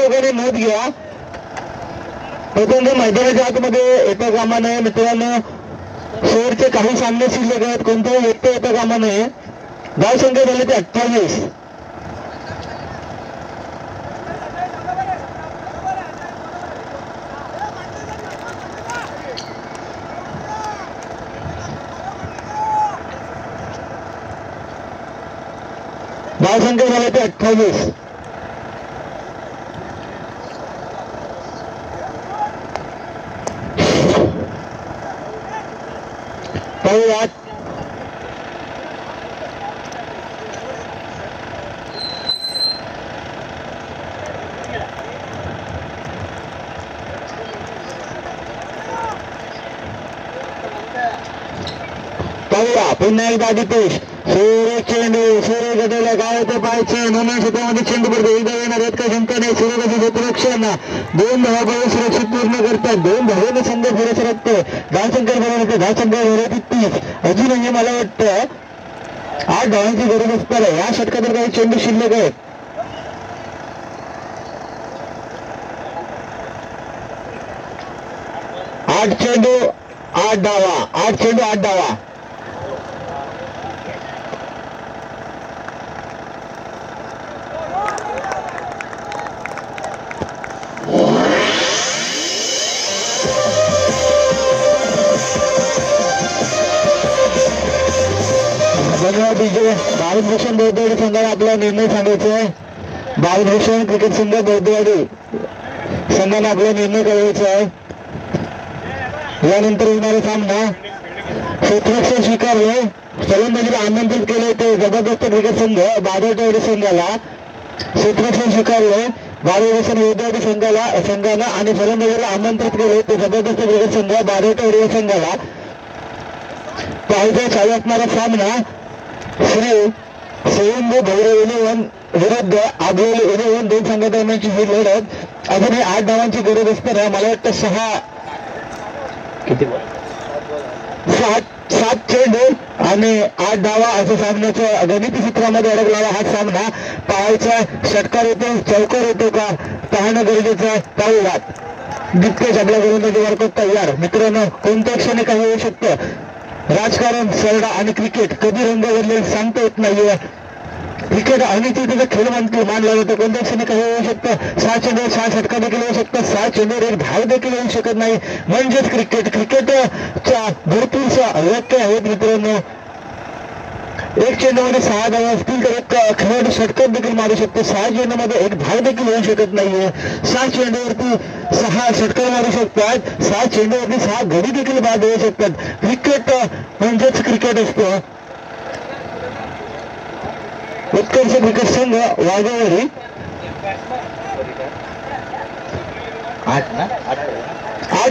लोकांनी नोंद घ्या. प्रथम मैदानाच्या आतमध्ये येता कामा नये मित्रांनो. शेवटचे काही सामने शिल्लक आहेत. कोणताही व्यक्ती येता कामा नये. धाव संख्या झाली ते 28. धाव संख्या झाली ते 28. पाहूयात पाहूया पुन्हा एकदा दिपेश. सूर्य चेंडू सूर्य गटाला काय होतं पाहायचं. नवीन क्षेत्रामध्ये चेंडू पडतो. एकदा येणार आहेत का शंका नाही. सूर्यकाशी क्षेत्ररक्षण 2 धावा सुरक्षित पूर्ण करतात. 2 धावेने संघ पुढे सरकतो. धावसंख्या बनवते. धावसंख्या झाली 30. अजूनही मला वाटतं 8 धावांची गरज असणार आहे. या षटकातील काही चेंडू शिल्लक आहेत. 8 चेंडू 8 धावा. 8 चेंडू 8 धावा. भारतभूषण बौद्धवाडी संघाला आपला निर्णय सांगायचा आहे. भारतभूषण क्रिकेट संघ बौद्धवाडी संघाने आपला निर्णय कळवायचा आहे. यानंतर येणारा सामना क्षेत्ररक्षण स्वीकारले. फलंदाजीला आमंत्रित केले ते जबरदस्त क्रिकेट संघ बादलवाडी संघाला. क्षेत्ररक्षण स्वीकारले बादलभूषण बौद्धवाडी संघानं आणि फलंदाजीला आमंत्रित केले ते जबरदस्त क्रिकेट संघ बादलवाडी संघाला. पाहिजे चालू असणारा सामना श्री स्वयंभू भैरव 11 विरुद्ध आगोली 11. 2 संघादरम्यानची ही लढत. अजूनही 8 धावांची गरज असताना मला वाटतं 7 चेंडू आणि 8 धावा असं सामन्याच्या गणिती सूत्रामध्ये अडकलेला हा सामना पाहायचा. षटकार येतो चौकार येतो का पाहणं गरजेचं आहे. पाहूयात. दिग्गज आपल्या गोलंदाजी मार्फत तयार. मित्रांनो कोणत्या क्षणी काही होऊ शकतं. राजकारण सरडा आणि क्रिकेट कधी रंग बदलेल सांगता येत नाहीये. क्रिकेट अनिश्चिततेचा खेळ मानला जातो. कोणत्या क्षणी काही होऊ शकतं. 6 चेंडूवर 6 षटकार देखील होऊ शकतात. 6 चेंडूवर 1 धाव देखील होऊ शकत नाही. म्हणजेच क्रिकेटच्या भरपूरशा व्याख्या आहेत मित्रांनो. 1 चेंडूमध्ये 6 धावा असतील तर एक खेळाडू षटकार देखील मारू शकतो. 6 चेंडूमध्ये 1 धाव देखील होऊ शकत नाहीये. 6 चेंडूवरती 6 षटकार मारू शकतात. 6 चेंडूवरती 6 गडी देखील बाद होऊ शकतात. क्रिकेट म्हणजेच क्रिकेट असतं. उत्कर्ष क्रिकेट संघ वाघावरी 8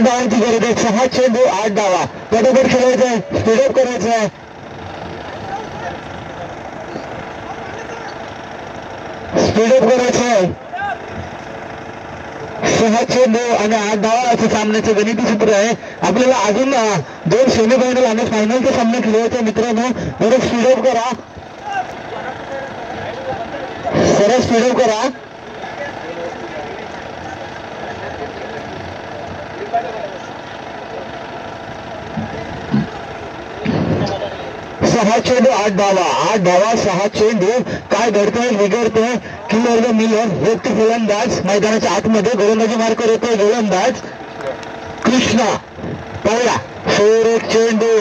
धावांची गरज आहे. 6 चेंडू 8 धावा. पटोपट खेळायचं आहे. स्पीडअप करायचं आहे. स्पीडअप करायचं आहे. 6 चेंडू आणि 8 धावा असं सामन्याचं गणिती सूत्र आहे. आपल्याला अजून 2 सेमीफायनल आणि फायनलचे सामने खेळायचे मित्रांनो. बरं स्पीडअप करा. सरळ स्पीडअप करा. सहा चेंडू 8 धावा. 8 धावा 6 चेंडू. काय घडतंय बिघडतंय. किलर द मिलर व्यक्ती गोलंदाज मैदानाच्या आतमध्ये गोलंदाजी मार्कर येतोय. गोलंदाज कृष्णा. पाहूया शेवट एक चेंडू.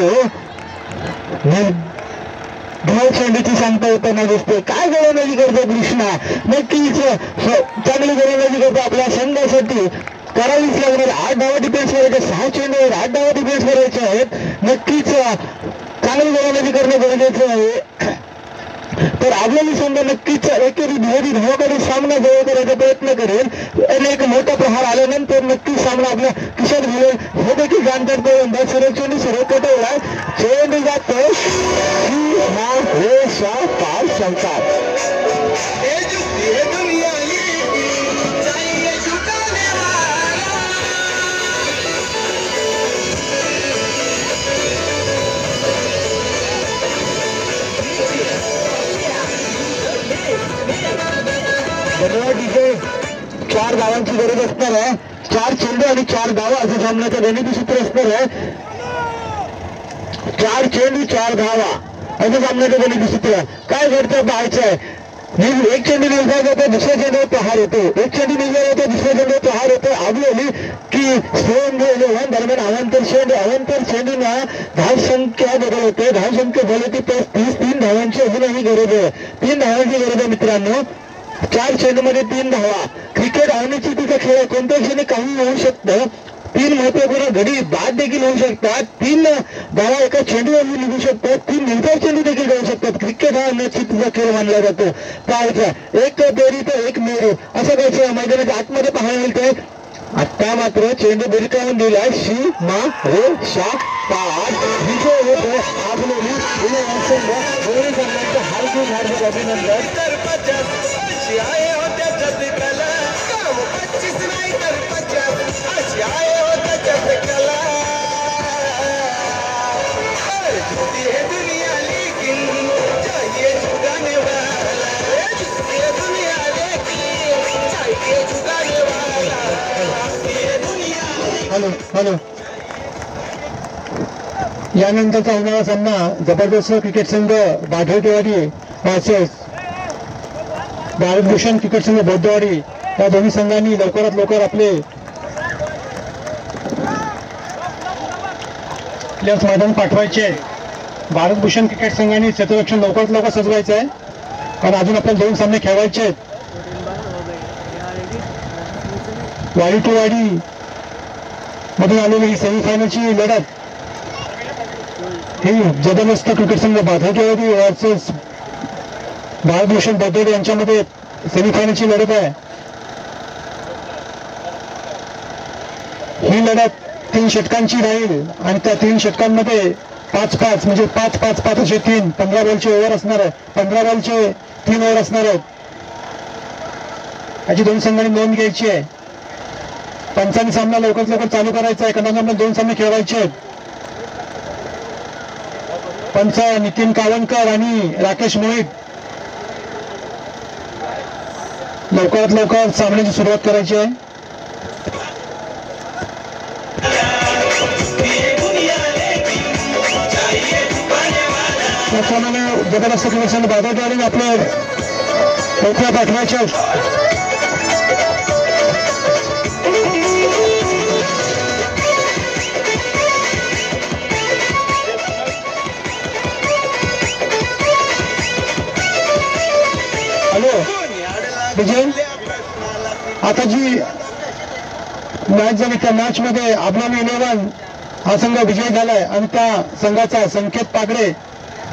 धाव चेंडूची सांगता येताना दिसते. काय गोलंदाजी करतो कृष्णा. नक्कीच चांगली गोलंदाजी करतो. आपल्या संघासाठी करावीच लागणार. 8 धावा डिफेन्स करायचे. 6 चेंडूवर 8 धावा डिफेन्स करायचे आहेत. नक्कीच चांगली गोलंदाजी करणं गरजेचं आहे. तर आपल्याला संघ नक्कीच एकेरी दुहेरी धावाकडे सामना जवळ करायचा प्रयत्न करेल. आणि एक मोठा प्रहार आल्यानंतर नक्कीच सामना आपल्या खिशात घालेल हे देखील जाणतात. पर्यंत सरळ चेंडू सरळ कटवला. चेंडू जातो पार संसार. 4 धावांची गरज असणार आहे. 4 चेंडू आणि 4 धावा असं सामन्याचं गणिती सूत्र असणार आहे. 4 चेंडू 4 धावा असं सामन्याचं गणिती सूत्र. काय घडतं पाहायचं आहे. एक चेंडू निर्धार होतो, दुसऱ्या चेंडूवर प्रहार होतो. एक चेंडू निर्धार होतो, दुसऱ्या चेंडूवर प्रहार होतो. आगलोली की 7 दरम्यान अवंतर चेंडूला धावसंख्या बदल होते. धावसंख्या बदलते प्लस 3 धावांची अजूनही गरज आहे. 3 धावांची गरज आहे मित्रांनो. 4 चेंडूमध्ये 3 धावा. क्रिकेट अनिश्चितीचा खेळ आहे. कोणत्या क्षणी काही होऊ शकतं. 3 महत्वपूर्ण गडी बाद देखील होऊ शकतात. 3 धावा एका चेंडूवर निघू शकतात. 3 निर्धाव चेंडू देखील जाऊ शकतात. क्रिकेट हा अनिश्चितीचा खेळ मानला जातो. पाहायचा एक बेरी तर एक मेरी असं काही मैदानाच्या आतमध्ये पाहायला मिळतंय. आता मात्र चेंडू बिरकावून दिलाय. रेषा पार विजय होतो. आगलोली हार्दिक हार्दिक अभिनंदन. हॅलो यानंतरचा होणारा सामना जबरदस्त क्रिकेट संघ बाढवटेवाडी वर्सेस भारतभूषण क्रिकेट संघ बौद्धवाडी या दोन्ही संघांनी लवकरात लवकर आपले प्लेयर्स मैदान पाठवायचे आहे. भारतभूषण क्रिकेट संघाने क्षेत्ररक्षण लवकरात लवकर सजवायचं आहे कारण अजून आपल्याला 2 सामने खेळवायचे आहेत. वाडी टू वाडी मधून आलेली ही सेमीफायनलची लढत ही जबरदस्त क्रिकेट संघ बाढवटेवाडी वर्सेस भारतभूषण बौद्धवाडी यांच्यामध्ये सेमीफायनलची लढत आहे. ही लढत 3 षटकांची राहील आणि त्या 3 षटकांमध्ये 5-5 म्हणजे 5-5-5 असे 3 15 बॉलचे ओव्हर असणार आहे. 15 बॉलचे 3 ओव्हर असणार आहेत. याची 2 संघांनी नोंद घ्यायची आहे. पंचांनी सामना लवकरात लवकर चालू करायचा आहे. कदाचित 2 सामने खेळवायचे आहेत. पंच नितीन कावणकर आणि राकेश मोहित लवकरात लवकर सामन्याची सुरुवात करायची आहे. त्याप्रमाणे जबरदस्त क्रिकेट बाधवटेवाडीने आपल्या टोप्या पाठवायच्या. हॅलो विजय, आता जी मॅच झाली त्या मॅच मध्ये अबलामी 11 हा संघ विजय झालाय आणि त्या संघाचा संकेत पागडे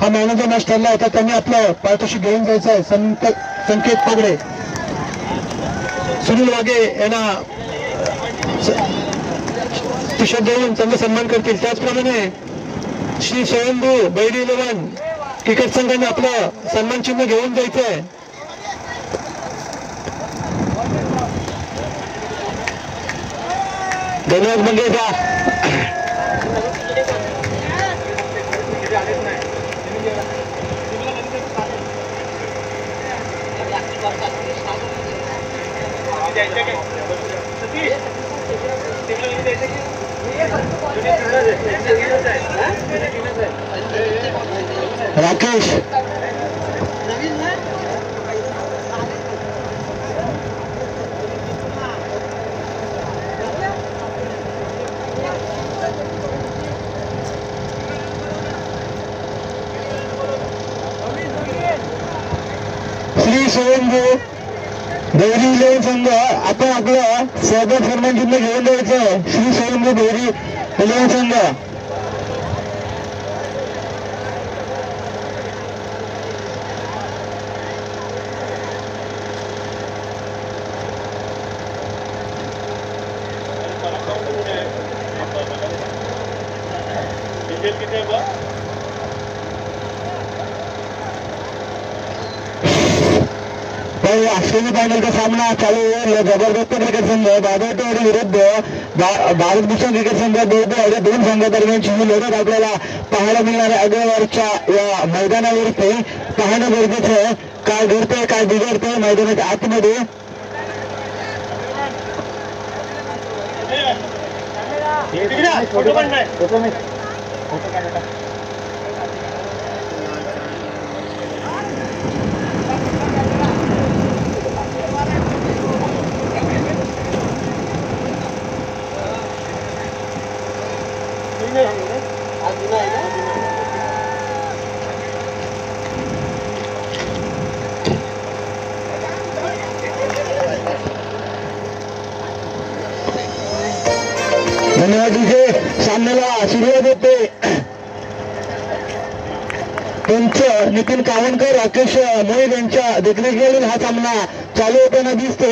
हा मॅन ऑफ द मॅच ठरला होता. त्यांनी आपलं पारितोषिक घेऊन जायचं आहे. संकेत पागडे सुनील वाघे यांना टी शर्ट देऊन त्यांचा सन्मान करतील. त्याचप्रमाणे श्री स्वयंभू बैरी 11 क्रिकेट संघाने आपलं सन्मान चिन्ह घेऊन जायचं आहे. धन्यवाद मंगेशा. राकेश श्री स्वयंभू बैरी 11 संघ आपण आपलं स्वागत सन्मान चिन्ह घेऊन द्यायचं. श्री स्वयंभू बैरी 11 संघ सेमीफायनल का सामना चालू है. जबरदस्त क्रिकेट संघ बाधवटेवाडी विरुद्ध भारतभूषण क्रिकेट संघ बौद्धवाडी 2 संघादरम्यानची ही लढत आपल्याला पाहायला मिळणार आहे. अग्रवारच्या या मैदानावरती पाहणं गरजेचं आहे. काय घडतंय काय बिघडतंय मैदानाच्या आतमध्ये. धन्यवाद डीजे. सामन्याला सुरुवात होते. पंच नितीन कावणकर, राकेश मोहित यांच्या देखरेखीखाली हा सामना चालू होताना दिसतो.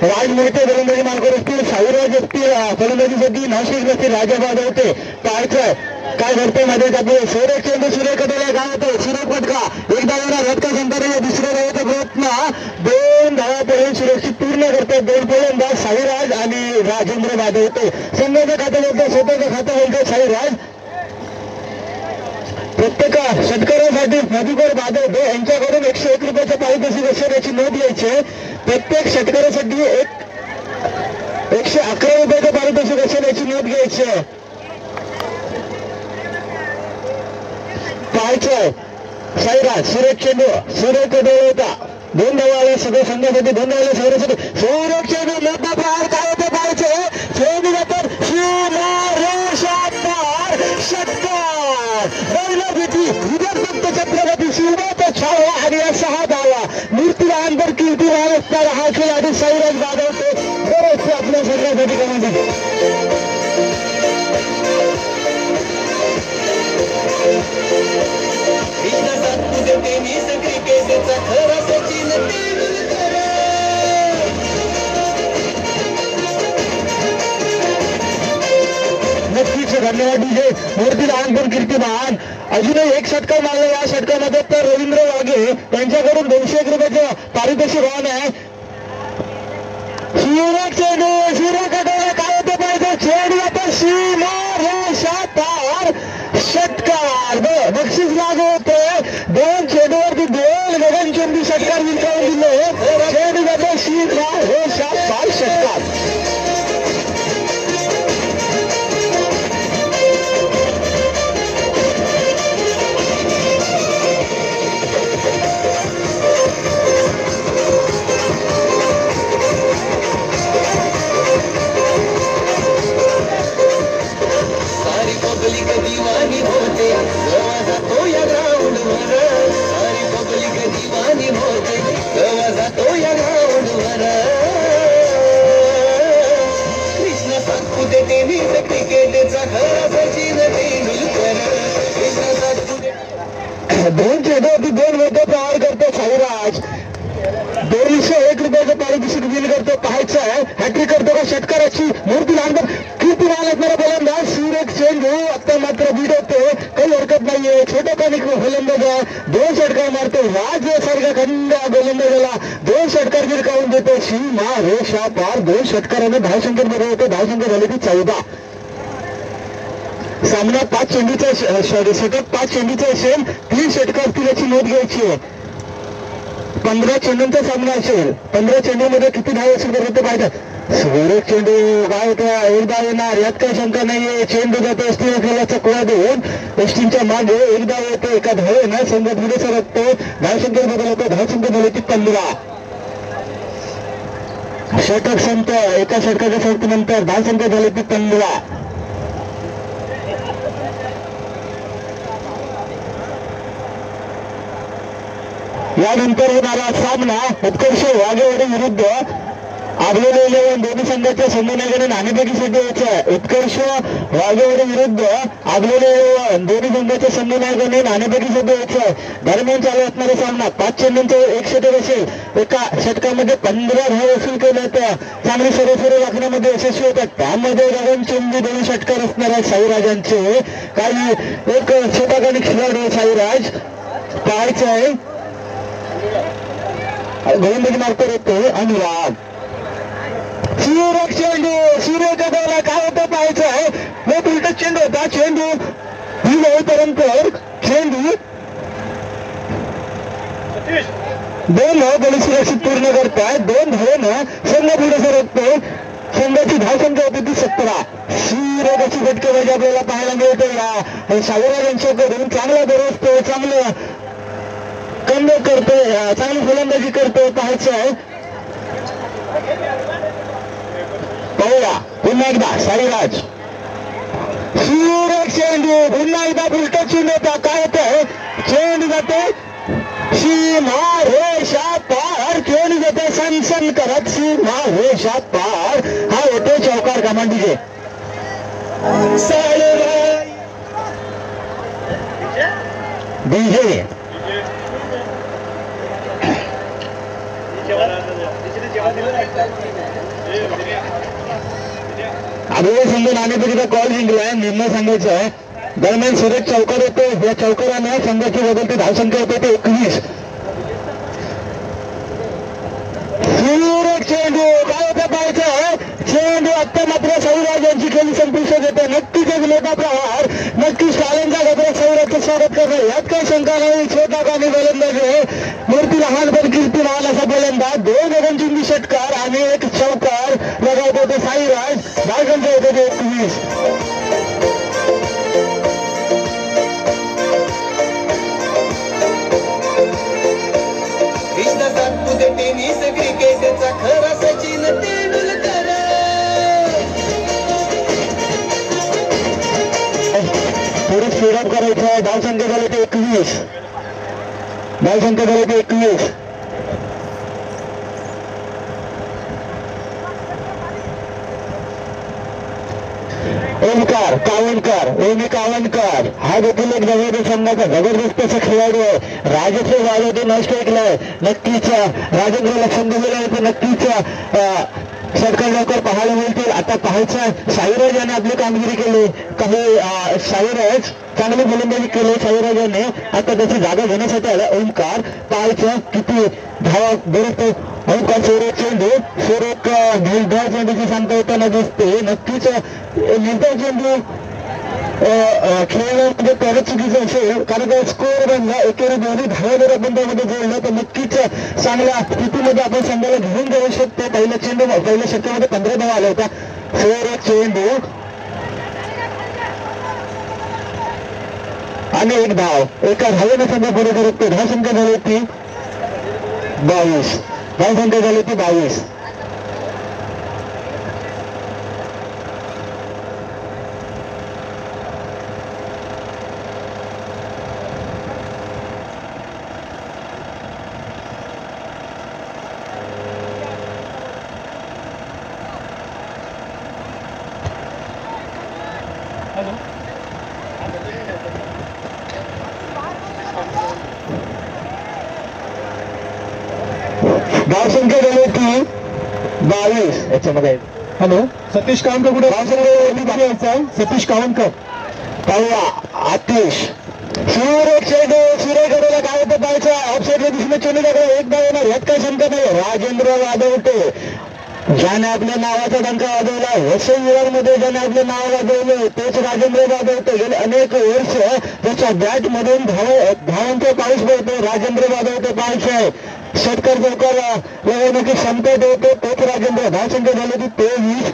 राज मोहिते फलंदाजी मार्गावर असतील, साईराज असतील फलंदाजीसाठी, नाशिक असतील, राजाबाद होते. पाहायचं काय घडतंय मध्ये आपले सूर्य चेंडू सूर्य कटोला काय होतं. सूर्य पटका एकदा रथ का संतारा दुसऱ्या धावाचा प्रयत्न 2 धावा पर्यंत सुरक्षित पूर्ण करतात. 2 फलंदाज साईराज आणि राजेंद्र बादे होते. संघाचं खातं बोलतो, स्वतःचं खातं बोलतो साईराज. प्रत्येक षटकारासाठी मधुकर बादे यांच्याकडून 101 रुपयाचं पारितोषिक असेल याची नोंद घ्यायची. प्रत्येक षटकारासाठी 111 रुपयाचं पारितोषिक असेल याची नोंद घ्यायची. पाहायचंय साईराज सुरेश चेंडू सूर्य कटोला होता. 2 धावा आल्या सगळ्या संघासाठी. 2 धावा आल्या सगळ्यासाठी. सुरेश चेंडू मोठा प्रहार काय होतं पाहायचं. चेंडू जातात षटकार. बैलाभेटी विदर्भ छत्रपती शिवबाचा छावा आणि 6 धावा. मूर्तीवानवर कीर्तिवान असणारा हा खेळाडू साईराज बादवते. बरेचसे आपल्या सगळ्यासाठी करण्यासाठी नक्कीच धन्यवाद डीजे. मूर्ती लहानपण कीर्तिमान अजूनही 1 षटकार मारला या षटकामध्ये. तर रवींद्र वाघे यांच्याकडून 201 रुपयाचं पारितोषिक होणार आहे. सूर्य चेंडू सूर्य कटोला काय होतं पाहिजे. चेंडू आता सीमा रेषा पार षटकार. बक्षीस लागू होते. 2 चेंडूवरती 2 गगनचुंबी षटकार जिंकावून दिले. चेंडू जातो सीमा रेषा पार षटकार. दीवानी होते गवा जातो या ग्राउंडवर. सारी पब्लिक दीवानी होते गवा जातो या ग्राउंडवर. कृष्ण सातपुते टेनिस क्रिकेटचा खरा सचिन तेंडुलकर. कृष्ण सातपुते 2 चेंडूवरती 2 मोठे प्रहार करतो साईराज. 201 रुपयाचं पारितोषिक बिल करतो. पाहायचं आहे हॅट्रिक करतो का षटकाराची. मूर्ती लहानपण कीर्तिमान असणारा फलंदाज सूरज चेंडू आता मात्र बीड होते. काही हरकत नाहीये. छोटा कानिक फलंदाज आहे. 2 षटकार मारतो. राज सारखा खंड गोलंदाजाला 2 षटकार गिरकावून देतो. सीमा रेषा पार. 2 षटकाराने धावसंख्येत मध्ये होते. धावसंख्या झाली ती 14. सामना 5 चेंडूचा सतत 5 चेंडूचा असेल. 3 षटकार असतील याची नोंद घ्यायची आहे. 15 चेंडूंचा सामना असेल. 15 चेंडूमध्ये किती धाव असेल तर पाहिजे. सूर्य चेंडू काय होतं एकदा येणार यात काही शंका नाहीये. चेंडू जातो एसटी खेळाचा कोळा देऊन एसटीच्या मागे एकदा येतो. एका धावेनं संघ पुढे सरकतो. धावसंख्येत बदल होतो. धावसंख्या झाली ती 15. षटक संपत. एका षटकाच्या संपतीनंतर धावसंख्या झाली ती 15. यानंतर होणारा सामना उत्कर्ष वाघेवाडी विरुद्ध आगलेले 11 दोन्ही संघाच्या संघनायकाने नाणेफेकीसाठी यायचं आहे. उत्कर्ष वाघेवाडी विरुद्ध आगलेले 11 दोन्ही संघाच्या संघनायकाने नाणेफेकीसाठी यायचं आहे. दरम्यान चालू असणारा सामना 5 चेंडूंचा 1 षटक असेल. एका षटकामध्ये 15 धाव वसूल केल्या होत्या. चांगली सरोसरी राखण्यामध्ये यशस्वी होतात. त्यामध्ये गगनचुंबी 2 षटकार असणार आहेत साईराजांचे. काही एक छोटा कानिक खेळाडू साईराज. पाहायचं आहे गोलंदाजी मार्कर येतो अनुराग. सूर्य चेंडू सूर्य कटोला काय होतं पाहायचं आहे. मोठ उलट चेंडू होता. चेंडू ही होईपर्यंत चेंडू 2 धाव सुरक्षित पूर्ण करताय. 2 धावेनं संघ पुढे सरकतो. संघाची धावसंख्या होती ती 17. सुरेख अशी फटकेबाजी आपल्याला पाहायला मिळते या सावराज यांच्याकडून. चांगला बरोबर चांगलं कमबॅक करतोय, चांगली फलंदाजी करतोय पाहायचं आहे. पाहूया पुन्हा एकदा साईराज. सुरेख चेंडू पुन्हा एकदा फुलटा चेंडू होता. काय होतंय चेंडू जाते सीमा रेषा पार. चेंडू जाते सनसन करत सीमा रेषा पार. हा होतो चौकार कमांड डीजे. डीजे अभय संघ नाणेफेकीचा कॉल जिंकलाय. निर्णय सांगायचा आहे. दरम्यान सुरेश चौकार होतो. या चौकारानं संघाची बदलती धावसंख्या होते ते 21. सुरेख चेंडू काय होतं पाहायचं. चेंडू आता मात्र सौराज यांची खेळी संपुष्टात येते. नक्कीच एक मोठा प्रहार. नक्कीच टाळ्यांचा गजरात सौराजचं स्वागत करणार यात काही शंका नाही. छोटा कामी गोलंदाज आहे. मूर्ती लहान पण कीर्ती महान असा गोलंदाज. 2 गगनचुंबी षटकार आणि 1 चौकार लगावत होते साईराज. धावसंख्या होते ते 21. कृष्ण सातपुते टेनिस क्रिकेटचा खरा सचिन तेंडुलकर. थोडी स्पीडअप करायचं आहे. धावसंख्या झाली ते 21. धावसंख्या झाली ते 21. ओमकार कावणकर. ओमी कावणकर हा देखील एक जबरदस्त संघाचा जबरदस्त असा खेळाडू आहे. राजश्री जाधव ते नष्ट ऐकलाय. नक्कीच राजेंद्र लक्षण दिलेलं आहे. नक्कीच षटकार लवकर पाहायला मिळतील. आता पाहायचं साईराज याने आपली कामगिरी केली. काही साईराज चांगली गोलंदाजी केली साईराजाने. आता त्याची जागा घेण्यासाठी आला ओमकार. पाहायचं किती धावा बरोबर. ओमकार सुरेख चेंडू. सुरेख निर्धाव चेंडूची सांगता येताना दिसते. नक्कीच निर्धाव चेंडू खेळण्यामध्ये करत चुकीचं असेल. कारण का स्कोअर बनला. एकेरी दोन्ही धावा जर आपण त्यामध्ये जोडलं तर नक्कीच चांगल्या स्थितीमध्ये आपण संघाला घेऊन जाऊ शकतो. पहिल्या षटकामध्ये 15 धावा आल्या होत्या. सुरेख चेंडू आणि 1 धाव. एका धावेने संघ पुढे करतो. धावसंख्या झाली ती 22. धावसंख्या झाली ती 22. धावसंख्या झाली ती 22. याच्यामध्ये हॅलो सतीश कावणकर कुठे. सतीश कावणकर. पाहूया आतिश. सुरेख चेंडू. सुरेख गडूला काय होतं पाहायचं. ऑफसाईडच्या दिशेने चेंडू टाकला. 1 धाव येणार यात काही शंका नाही. राजेंद्र वादवटे ज्याने आपल्या नावाचा डंका वाजवला. वसई विरारमध्ये ज्याने आपले नाव वाजवले तेच राजेंद्र वादवटे. गेले अनेक वर्ष त्याच्या बॅट मधून धावांचा पाऊस पडतो. राजेंद्र वादवटे पाहायचं. षटकार चौकार लगवण्याची क्षमता देतो तोच राजेंद्र. धावसंख्या झाली ती 23.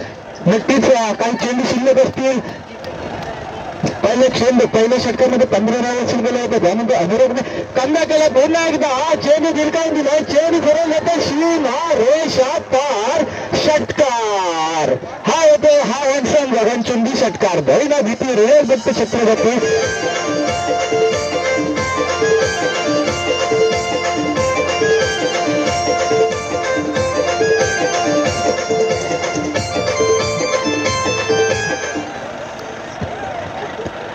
नक्कीच काही चेंडू शिल्लक असतील. पहिल्या षटकामध्ये 15 धावा वसूल केल्या होत्या. त्यानंतर अमेरिकेने कमबॅक केला. पुन्हा एकदा चेंडू धिरकावून दिला. चेंडू सरळ जातो सीमा रेषा पार. षटकार हा होतो हा वनसम गगनचुंबी षटकार. भैना भीती रेल दत्त छत्रपती.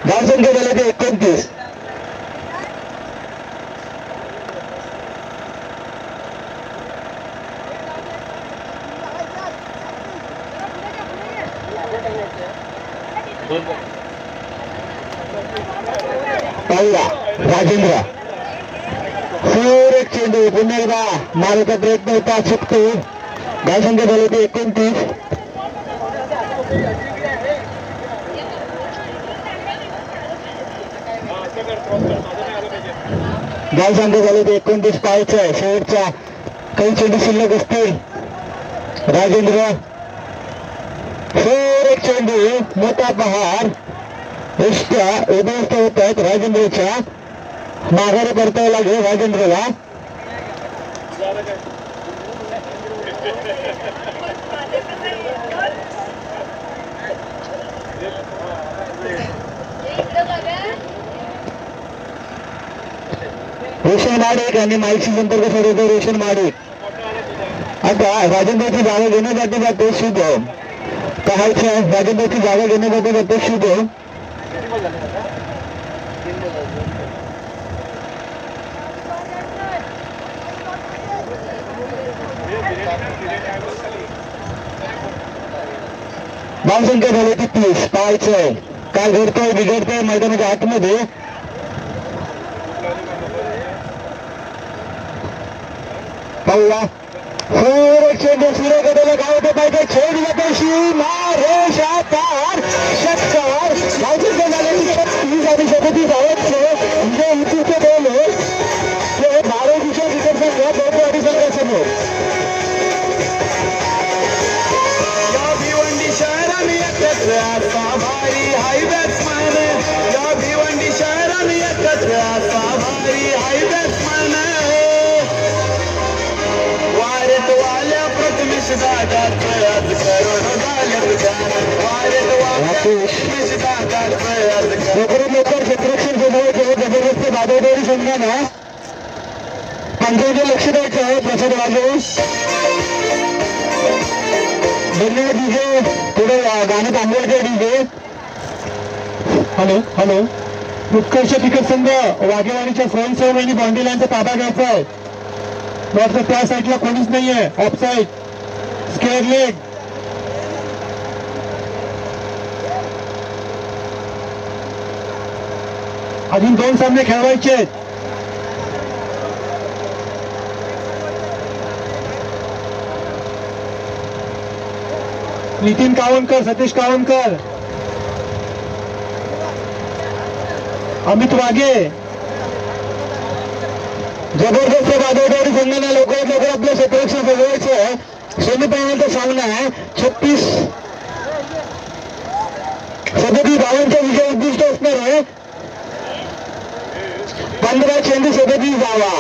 धावसंख्या झाली ते 29. पाहूया राजेंद्र. सुरेख चेंडू. पुन्हा एकदा मारायचा प्रयत्न होता चुकतो. धावसंख्या झाली ते 29. धावसंख्या झाली ते 29. पाहायचं आहे शेवटच्या काही चेंडू शिल्लक असतील. राजेंद्र फेर एक चेंडू मोठा पहार उष्ट्या उद्ध्वस्त होत आहेत राजेंद्रच्या माघारी परतावं लागेल राजेंद्रला रोशन माडिक आणि माईकशी संपर्क साधतो रोशन माडिक आता राजेंद्रची जागा घेण्यासाठी जातो शुभम पहायच्या राजेंद्रची जागा घेण्यासाठी जातो शुभम धावसंख्या झाली 30 पाहायचंय काय घडतंय बिघडतंय मैदानाच्या आतमध्ये पाहूया चेंडू सूर्यगडाला गावतो पाहिजे चेंडू यशस्वी मारेशा पार षटकार धावसंख्या झालेली 36 आणि 37 धावांचे म्हणजे इथे बोलले ते भारतीय क्रिकेट संघ दोन संघासमोर भारी हाय बॅट्समॅन या भिवंडी शहराने एकत्र असा भारी हाय बॅट्समॅन वारेत वाल्या प्रथमेश दादाच आज करोड झाले तुझ्यान वारेत वाल्या प्रथमेश दादाच आज लवकर क्षेत्ररक्षण सोडवायचे जबरदस्त दादादेवी संघानं पंचांचे लक्ष द्यायचं आहे प्रसाद वाजवून धन्यवाद डीजे पुढे गाणं थांबवायचं DJ hello hello Utkarsh cricket संघ वाघेवाडीच्या स्वयंसेवकांनी बाउंड्री लाईनचा ताबा घ्यायचा आहे वाटतं त्या साईडला कोणीच नाहीये ऑफ साईड स्क्वेअर लेग अजून 2 सामने खेळवायचे आहेत नितीन कावनकर सतीश कावनकर अमित वाघे जबरदस्त बाजारवाडी संघाने लवकरात लवकर आपलं क्षेत्ररक्षण बघायचं आहे सेमीफायनलचा सामना आहे 36 धावांचा विजय उद्दिष्ट असणार आहे 15 चेंडू 37 धावा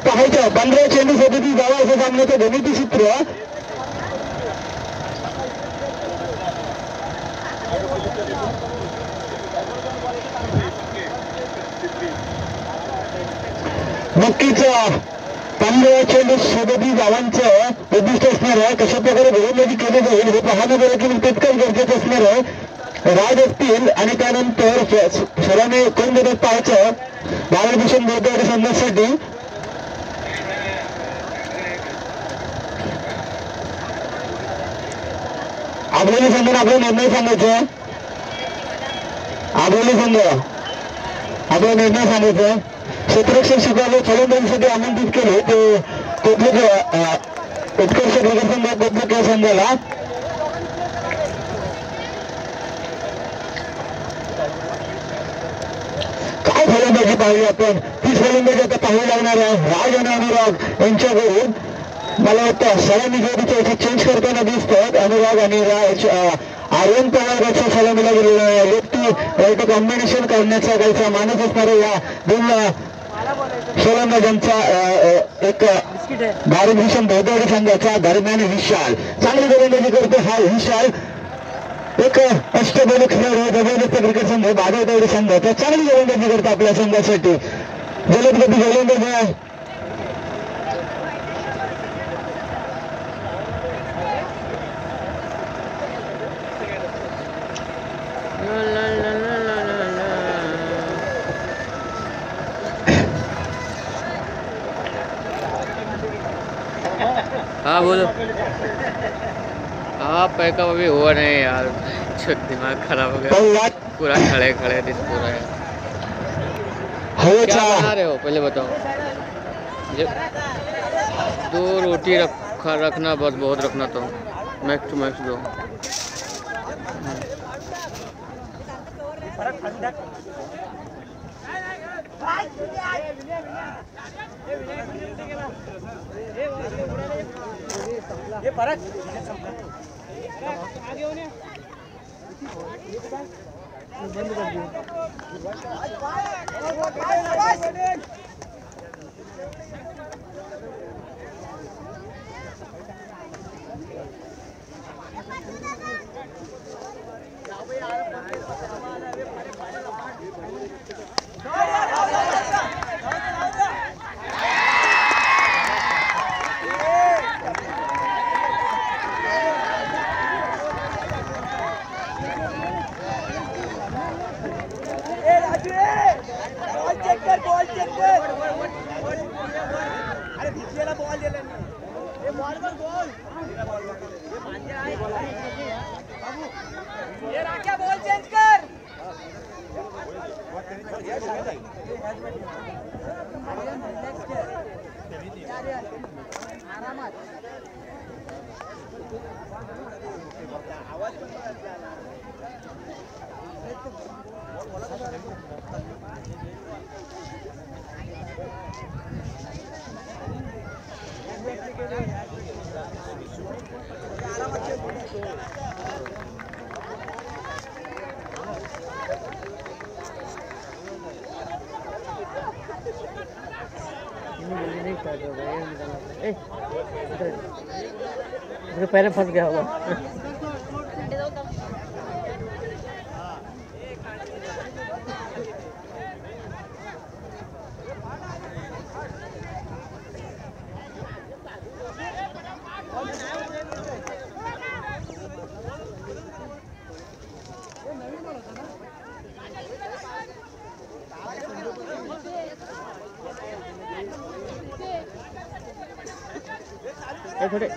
पाहायचं 15 चेंडू 37 धावा असं सामन्याचं गणिती सूत्र नक्कीच 15 चेंडू 37 धावांचं उद्दिष्ट असणार आहे कशा प्रकारे गोलंदाजी केली जाईल हे पाहणं देखील तितकंच गरजेचं असणार आहे राज असतील आणि त्यानंतर सरांनी कोण देतात पाहायचं बाळभूषण बोर्डवाडी संघासाठी आगोली संघाने आपला निर्णय सांगायचा आगोली संघ आपला निर्णय सांगायचा क्षेत्ररक्षण शिकायला फलंदाजीसाठी आमंत्रित केले ते उत्कर्ष क्रिकेट संघ कोपरक या संघाला काय फलंदाजी पाहिली आपण तीच फलंदाजी आता पाहावी लागणार आहे राज आणि अनुराग यांच्याकडून मला वाटतं सरांनी जोडीच्या इथे चेंज करताना दिसतात अनुराग आणि राज आर्यन पवारच्या फलंदाजीला गेलेला आहे लेफ्टी राईट कॉम्बिनेशन करण्याचा काहीचा मानस असणारा या दोन फलंदाजांचा एक भारतभूषण बोर्डवाडी संघाचा दरम्यान विशाल चांगली गोलंदाजी करतो हा विशाल एक अष्टबली खेळाडू जबरदस्त क्रिकेट संघ बाजारवाडी संघाचा चांगली गोलंदाजी करतो आपल्या संघासाठी जलदगती गोलंदाजी आहे हाँ बोलो हाँ पैकअप अभी हुआ नहीं यार दिमाग खराब हो गया पूरा खड़े खड़े दिन पूरा है क्या बना रहे हो पहले बताओ ये 2 रोटी रखना बस बहुत रखना तो मैक्स टू मैक्स 2 ये फरक बंद कर दिया। पैर फंस गया होगा। थोड़े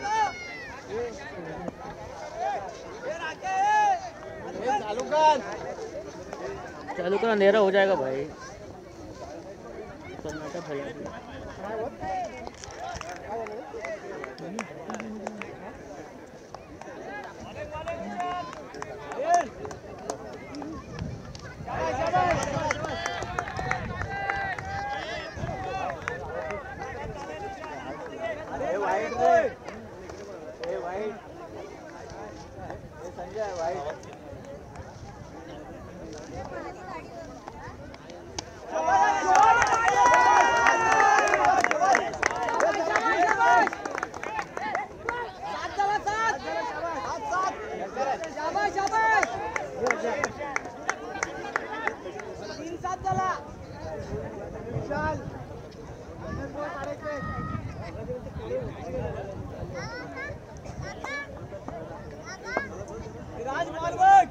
चालू कर, अंधेरा हो जाएगा भाई। सन्नाटा फैला दिया। राज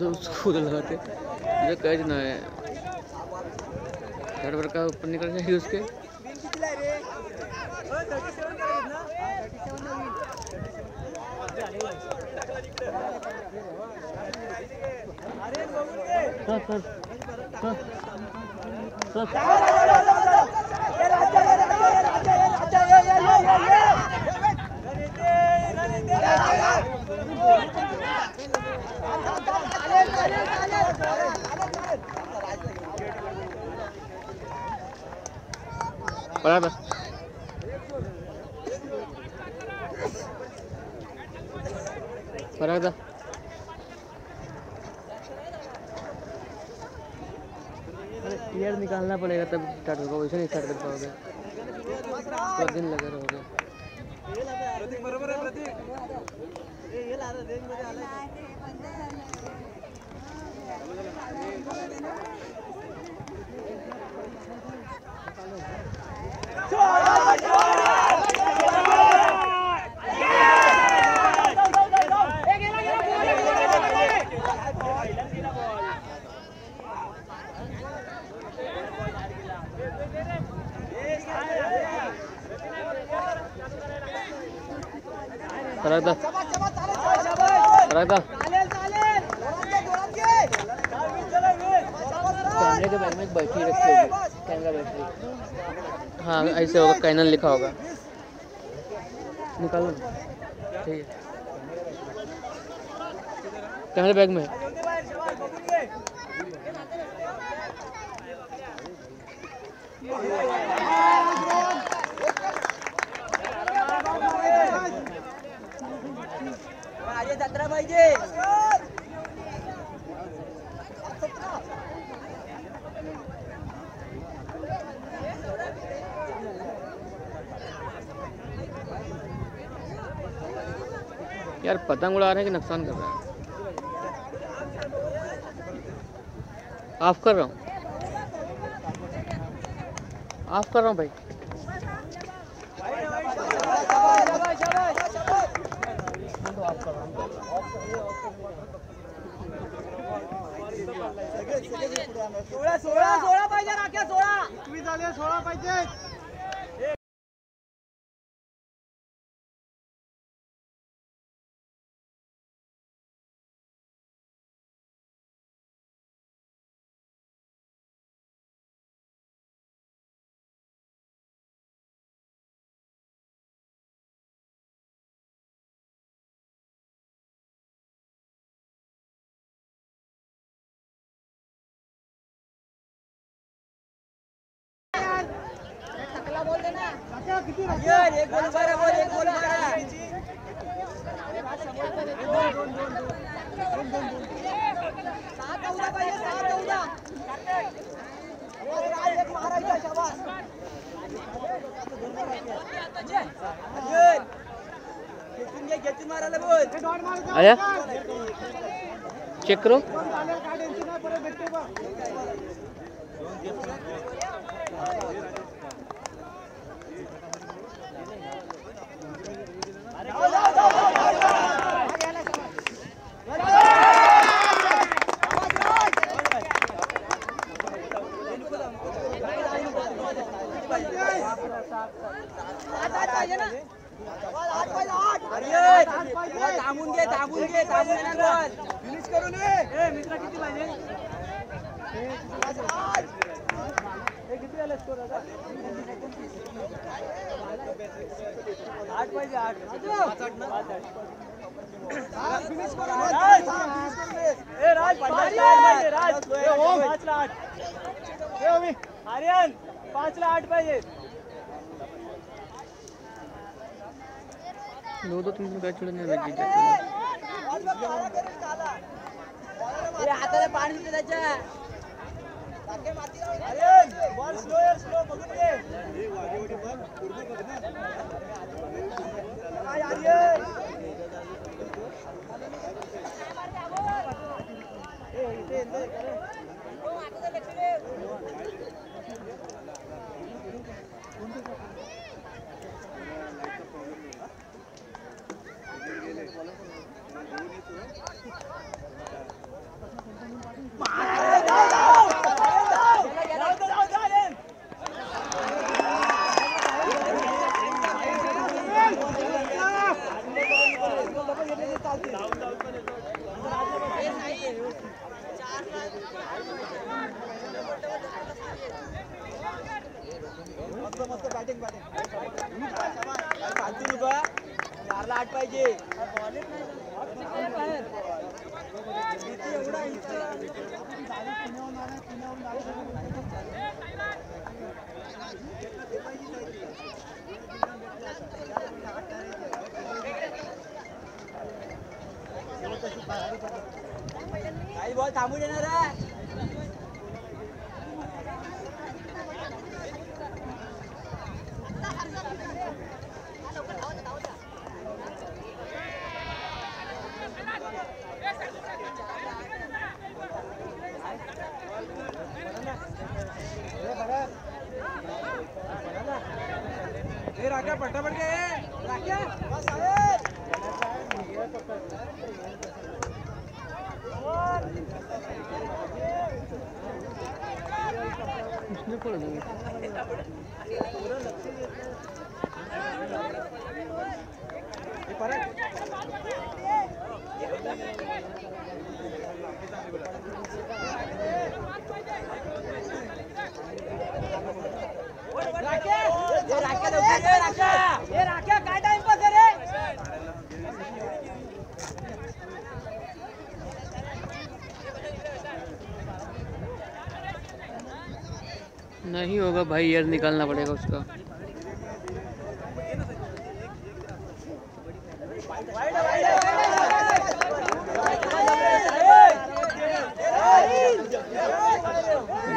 तो उसको लगाते मुझे कैच ना है थर्ड ओवर का ऊपर निकल जाएगी उसके। बराबर बराबर क्लियर निकालना पड़ेगा तब स्टार्ट होगा, वैसे नहीं स्टार्ट कर पाओगे, पूरा दिन लगे रहोगे। रखता कैमरे के बैग में बैटरी रखी होगी, कैमरा बैटरी। हाँ ऐसे होगा, कैनन लिखा होगा, निकालो ना। ठीक है कैमरे बैग में जत्रा पाहिजे। यार पतंग उड़ा रहे हैं कि नुकसान कर रहा है? ऑफ कर रहा हूँ, ऑफ कर रहा हूँ भाई। सोळा पाहिजे राख्या, 16 पाहिजे। बोल देना एक गोल मारा, बोल एक गोल मारा। सात उदा पाहिजे, सात उदा एक मारायचा, शाबास। घेतून मारायला बोल। आया चेक करो। थांबून घे फिनिश करू नये। मित्रा किती पाहिजे? किती आले स्कोर आता? 8 पाहिजे, 8 फिनिश करू। ए राज 5 ला 8 ए ओमी आर्यन 5 ला 8 पाहिजे। 2-3 बॅच छोडून लगी ए हाताला पाणी दे त्याच्या। बॉल स्लो बघून घे। मस्त बॅटिंग चारला 8 पाहिजे. काही बॉल थांबू देणार आहे. राख्या पटापट घे राख्या बस साहेब उसने पड़ गई राख्या काय टाइम पास रे. नहीं होगा भाई, यार निकालना पड़ेगा उसका.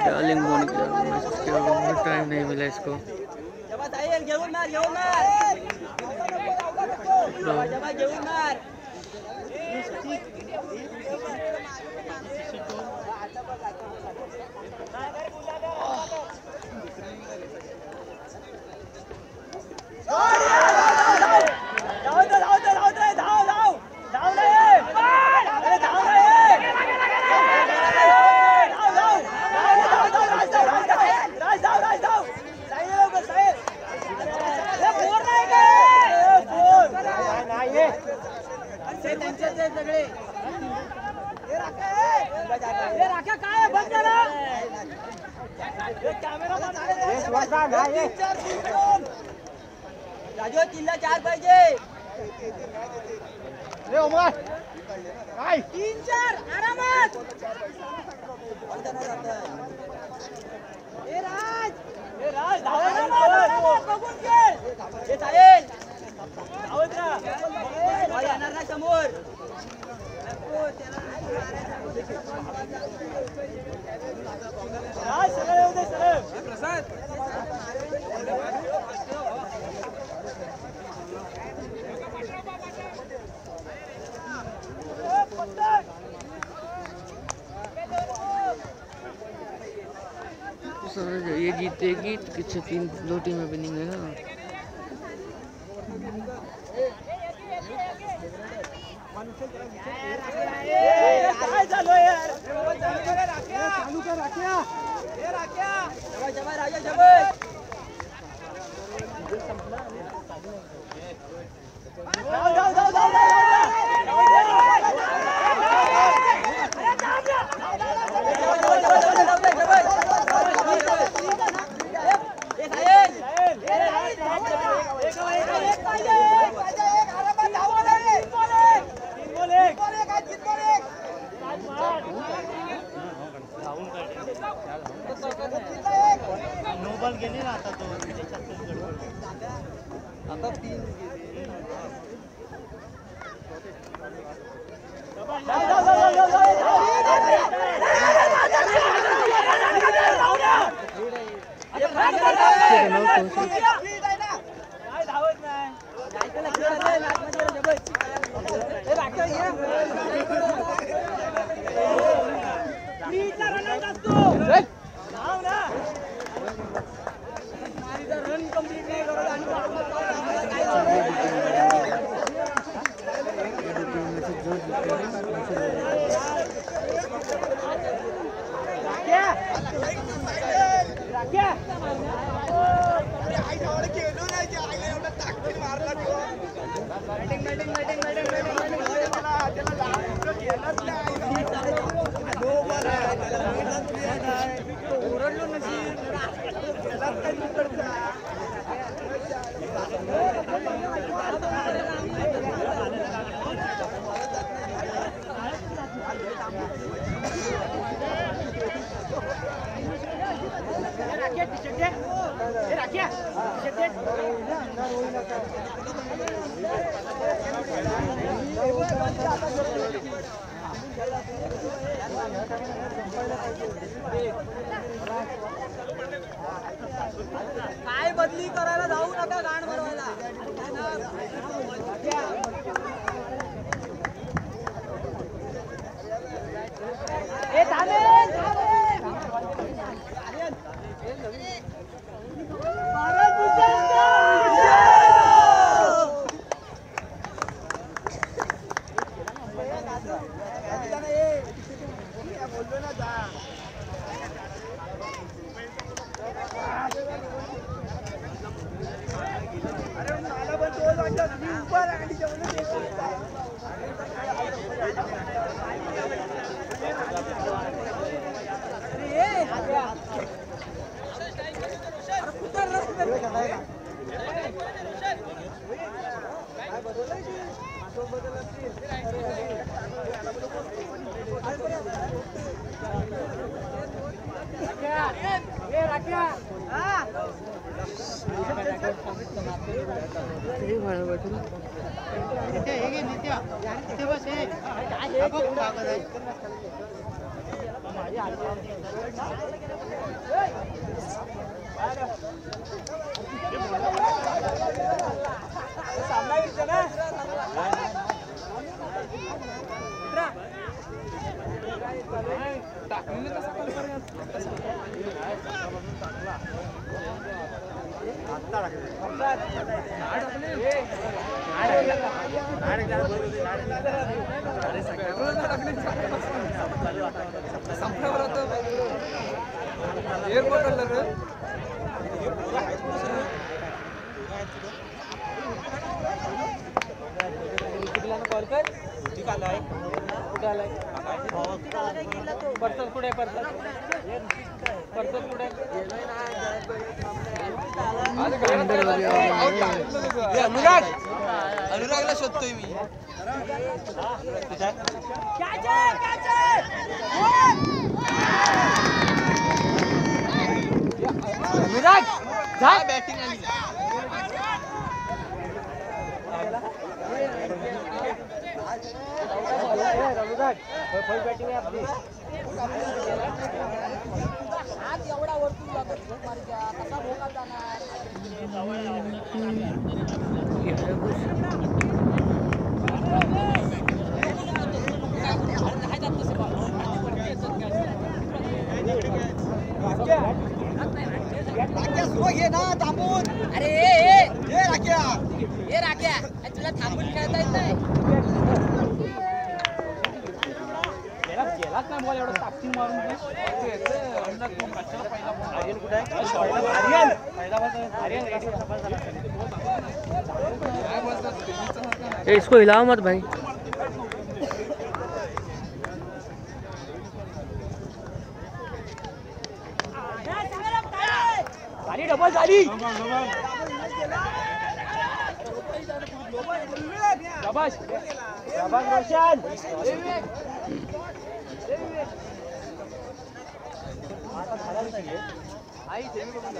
डार्लिंग बोन किया, टाइम नहीं मिला इसको. घेऊन मार घेऊन मार. राजू 3 ला 4 पाहिजे. रे उमर काय 3-4 आरामात. ए राज धाव बघून खेळ. हे साहेब धावत राहा. येणार ना समोर. राज सरळ येऊ दे सरळ. प्रसाद ये जीतेगी तो किसी 2 टीमें विनिंग है ना. नोबल गेली ना आता. तो आता 3 धावत नाही. रन कंप्लीट नाही करत आणि काय बदली करायला जाऊ नका गाण बनवायला. ए थांबेल भारत बोललो ना जा. अरे मला पण तोच वाटत मी उभा राहिली जेवण अनुरागला शोधतोय मी. अनुराग जा बॅटिंग आली. फुल बॅटिंग आहे आपली. हात एवढा वरतून जातो कसा भोगा जाणार. घे ना थांबून. अरे हे राख्या तुला थांबून खेळता येत नाही. गेलाच नाही बॉल एवढं टाकून मारून. इसको हिलाओ मत भाई. डबल झाली. शाबाश शाबाश रोशन. आई सेमी बघून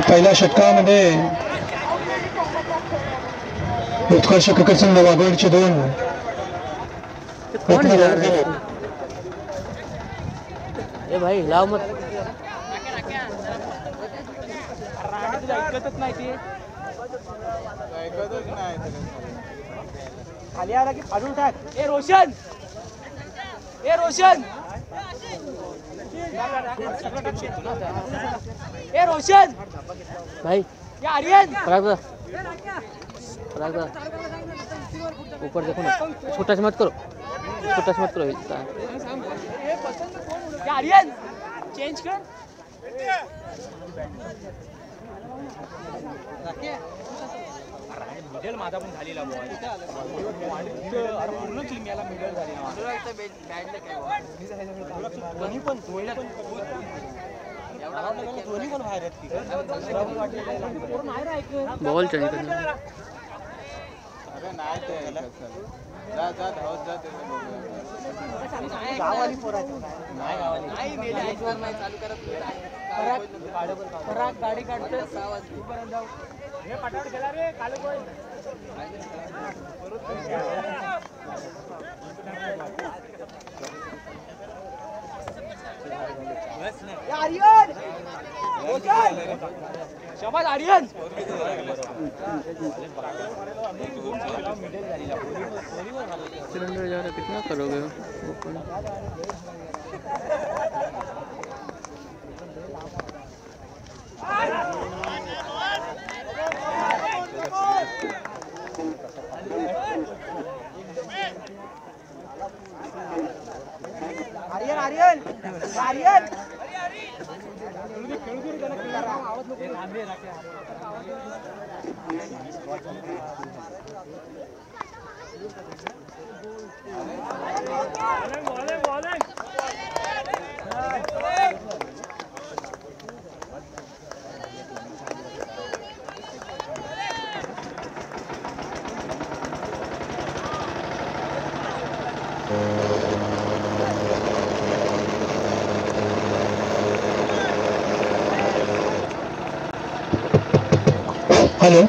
पहिल्या षटकामध्ये उत्कर्ष क्रिकेट संघ वाघवाडीचे 2 कौन हिला रहा है? ए भाई हिलाव मत. ऐकतच नाही ते. खाली आला की फाडून टाक. ए रोशन, ए रोशन, ए रोशन भाई ये आर्यन. पराग दा ऊपर देखो ना. छोटा से मत करो, छोटा से मत करो. ये आर्यन चेंज कर. मिडल माझा पण झालेला पूर्ण चिंग्याला मिडल झालेला. दोन्ही पण दोन्ही पण बाहेर आहेत. बॉल चेंज करना. गावाली पोरायचं नाही. गावाली नाही चालू करत. पराग गाडी काढतो. 6 वाजता जाऊ. हे पटापट गेला रे काल कोण. आर्यन शाबाश आर्यन. सिलेंडर जा रहा, कितना करोगे? आर्यन आर्यन आर्यन हॅलो,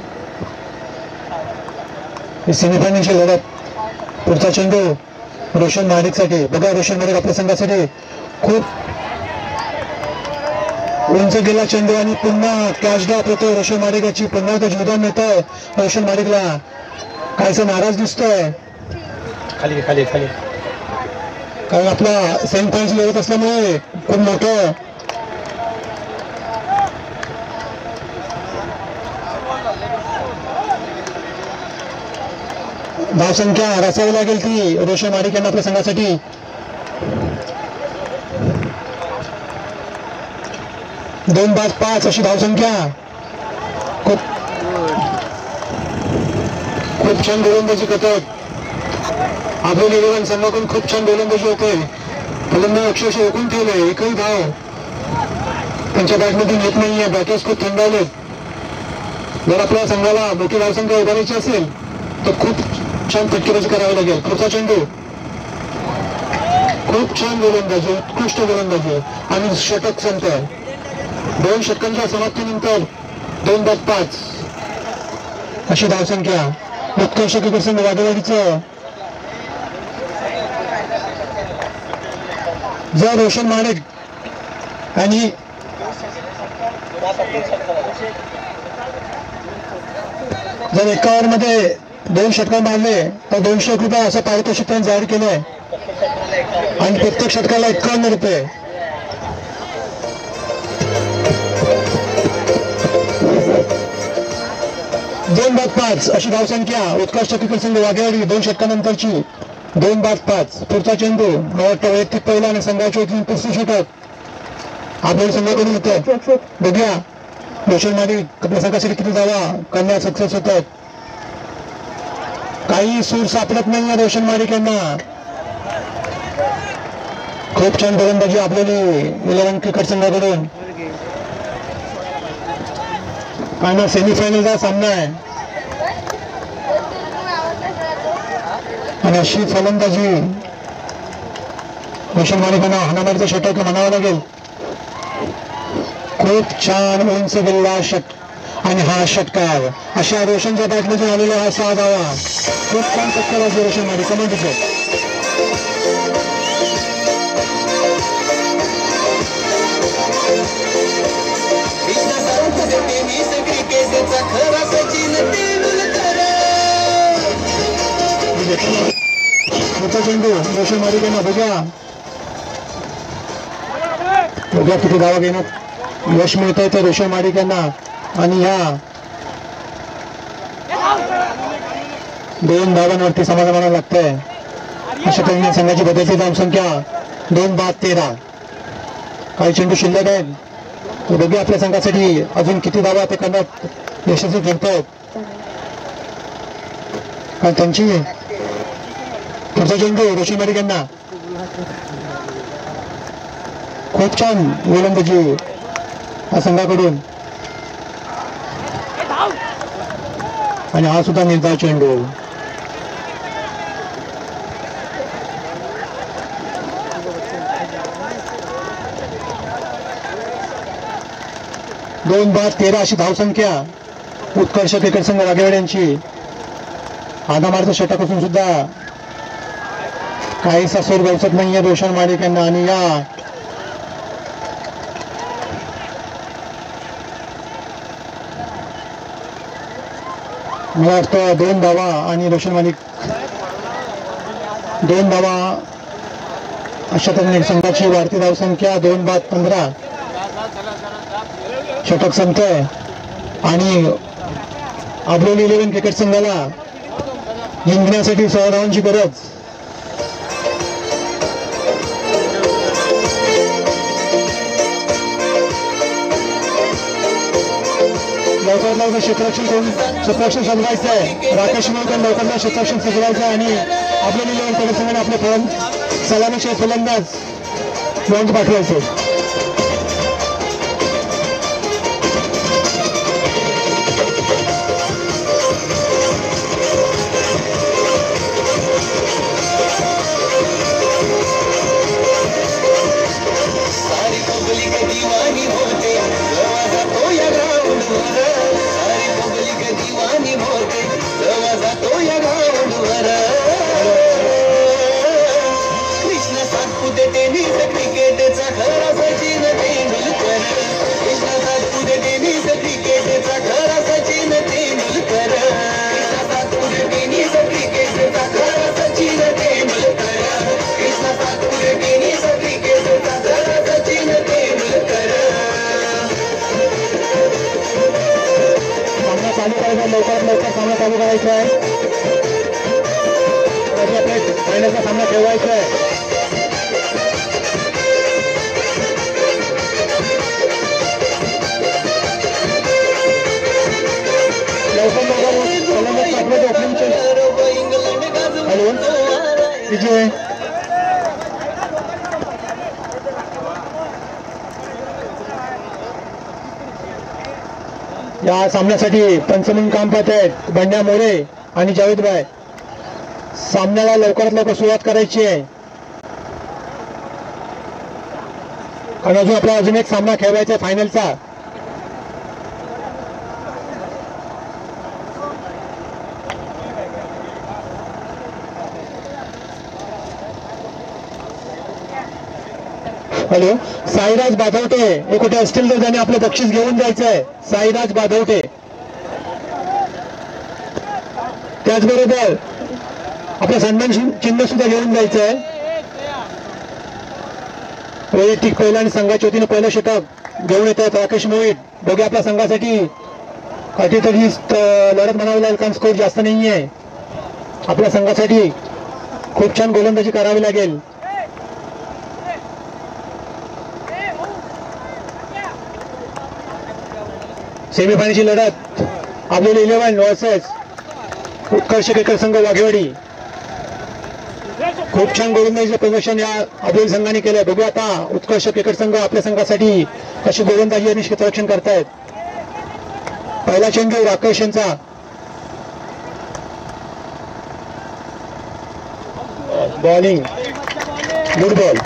सेमीफायनलची लढत. पुढचा चेंडू रोशन महाडिकसाठी. बघा, रोशन महाडिक आपल्या संघासाठी खूप उंच गेला चेंडू आणि पुन्हा कॅच ड्रॉप होतो. रोशन महाडिकाची पुन्हा एकदा जोरदार मिळतोय. रोशन महाडिकला काहीसा नाराज दिसतोय. खाली खाली खाली कारण आपला सेमीफायनलची लढत असल्यामुळे खूप मोठं धावसंख्या रचावी लागेल ती रोशन महाडिक यांना आपल्या संघासाठी. दोन बाद 5 अशी धावसंख्या. खूप छान गोलंदाजी करतात आपले निवेदन संघाकडून. खूप छान गोलंदाजी होते. फलंदाज अक्षरशः ओळखून ठेवले. एकही धाव त्यांच्या बॅटमधून येत नाहीये. बॅटर्स खूप थंडावलेत. जर आपल्या संघाला मोठी धावसंख्या उभारायची असेल तर खूप छान फटकेबाजी करावी लागेल. पुढचा चेंडू खूप छान गोलंदाजी, उत्कृष्ट गोलंदाजी आणि षटक संपतोय. 2 षटकांच्या समाप्तीनंतर 2 बाद 5 अशी धावसंख्या. उत्कर्ष क्रिकेट संघ वाघवाडीचं. जर रोशन महाडिक आणि जर एका ओव्हरमध्ये 2 षटकार मारले तर 200 रुपये असं पारितोषिक त्यांनी जाहीर केलंय आणि प्रत्येक षटकाला 51 रुपये. दोन बाद 5 अशी धावसंख्या. उत्कर्ष क्रिकेट संघ वाघेवाडी 2 षटकानंतरची 2 बाद 5. पुढचा चेंडू मला वाटतं वैयक्तिक पहिला आणि संघाच्या वतीने पुढचं षटक आपल्या संघाकडून होतं. बघूया रोशन महाडिक आपल्या संघासाठी किती धावा करण्यात सक्सेस होतात. काही सूर सापडत नाही रोशन महाडिक यांना. खूप छान गोलंदाजी आपल्याला 11 क्रिकेट संघाकडून. फायनल सेमीफायनलचा सामना आहे आणि अशी फलंदाजी रोशन महाडिक यांना हाणामारीचं षटक म्हणावं लागेल. खूप छान उंच गेलेला आणि हा षटकार अशा रोशनच्या बॅटमधून आलेला हा 6 धावा. खूप छान षटकार आहे रोशन माडी. कमाल क्रिकेटचा खरा सचिन तेंडुलकर. मोठा चेंडू रोशन माडी घेणार. बघा किती धावा घेणार यश मिळतंय तर रोशन माडिक यांना. आणि ह्या 2 धावांवरती समाधान मानावं लागतंय. अशा पद्धतीने संघाची बदलती धावसंख्या 2-13. काही चेंडू शिल्लक आहेत. बघूया आपल्या संघासाठी अजून किती धावा ते करण्यात यशस्वी ठरतायत. कारण त्यांची पुढचा चेंडू रोशन माडिक यांना. खूप छान गोलंदाजी या संघाकडून. आणि हा सुद्धा निर्धाव चेंडू. दोन 13 अशी धावसंख्या उत्कर्ष क्रिकेट संघ वाघेवाडी यांची. आधामार्ग षटक असून सुद्धा काहीसा सूर गवसत नाहीये रोशन माडिक यांना. आणि या मला वाटतं 2 धावा आणि रोशन माडिक 2 धावा. अशा तऱ्हेने संघाची वाढती धावसंख्या 2-15. षटक संपतंय आणि अब्रोली 11 क्रिकेट संघाला जिंकण्यासाठी 16 धावांची गरज. लवकर क्षेत्ररक्षण सजवायचं आहे. राकेश मोळकर लवकर क्षेत्ररक्षण सजवायचं आहे. आणि अब्रोली 11 क्रिकेट संघाने आपले सलामीचे फलंदाज ग्राउंड पाठवायचे. सारी पब्लिक दीवानी होते जेव्हा जातो या ग्राउंडवर. सारी पब्लिक दीवानी होते जेव्हा जातो या ग्राउंडवर. कृष्ण सातपुते टेनिस क्रिकेटचा खरा सचिन तेंडुलकर. कृष्ण सातपुते टेनिस क्रिकेटचा खरा सचिन तेंडुलकर. कृष्ण सातपुते टेनिस क्रिकेटचा खरा सचिन तेंडुलकर. कृष्ण सातपुते टेनिस क्रिकेटचा खरा सचिन तेंडुलकर. सामना चालू करायचा. लवकरात सामना चालू करायचा आहे. फायनलचा सामना ठेवायचा आहे. हॅलो विजय या सामन्यासाठी पंच म्हणून काम पाहत आहेत बंड्या मोरे आणि जावेद भाई. सामन्याला लवकरात लवकर सुरुवात करायची आहे. कारण अजून एक सामना खेळवायचा आहे फायनलचा. हॅलो साईराज बाधवटे हे कुठे असतील तर त्यांनी आपलं बक्षीस घेऊन जायचं आहे. साईराज बाधवटे. त्याचबरोबर आपलं सन्मान चिन्ह सुद्धा घेऊन जायचं आहे. वैयक्तिक पहिला आणि संघाच्या वतीनं पहिलं षटक घेऊन येत आहेत राकेश मोहित. दोघे आपल्या संघासाठी कधीतरी लढत म्हणावी लागेल कारण स्कोर जास्त नाहीये. आपल्या संघासाठी खूप छान गोलंदाजी करावी लागेल. सेमीफायनलची लढत आपल्याला 11 वर्सेस उत्कर्ष क्रिकेट संघ वाघेवाडी. खूप छान गोलंदाजीचं प्रदर्शन या अब्रोली संघाने केलंय. बघू आता उत्कर्ष क्रिकेट संघ आपल्या संघासाठी कशी गोलंदाजी आणि क्षेत्ररक्षण करतायत. पहिला चेंडू राकेश यांचा. Bowling good ball.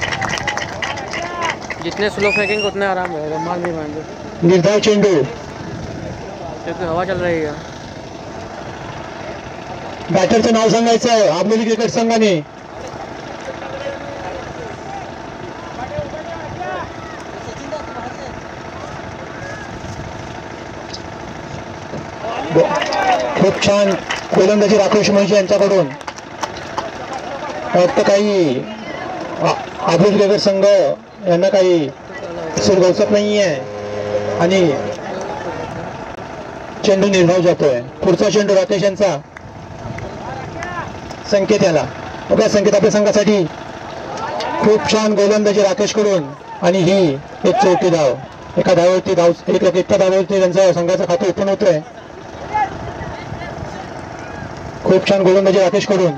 जितने स्लो फेंकेंगे उतने आराम रहेगा, मार नहीं पाएंगे निर्धाव चेंडू, क्योंकि हवा चल रही है। बॅटरचं नाव सांगायचं आहे आंबोली क्रिकेट संघाने. खूप छान गोलंदाजी राकेश महिषी यांच्याकडून. वाटतं काही आंबोली क्रिकेट संघ यांना काही सुरगवसत नाही आहे आणि चेंडू निर्धाव जातोय. पुढचा चेंडू राकेश यांचा, संकेत याला. बघा संकेत आपल्या संघासाठी. खूप छान गोलंदाजी राकेश कडून आणि ही एक चौथी धाव. एका धावावरती एका धावावरती त्यांचा संघाचं खातं ओपन होतोय. खूप छान गोलंदाजी राकेश कडून.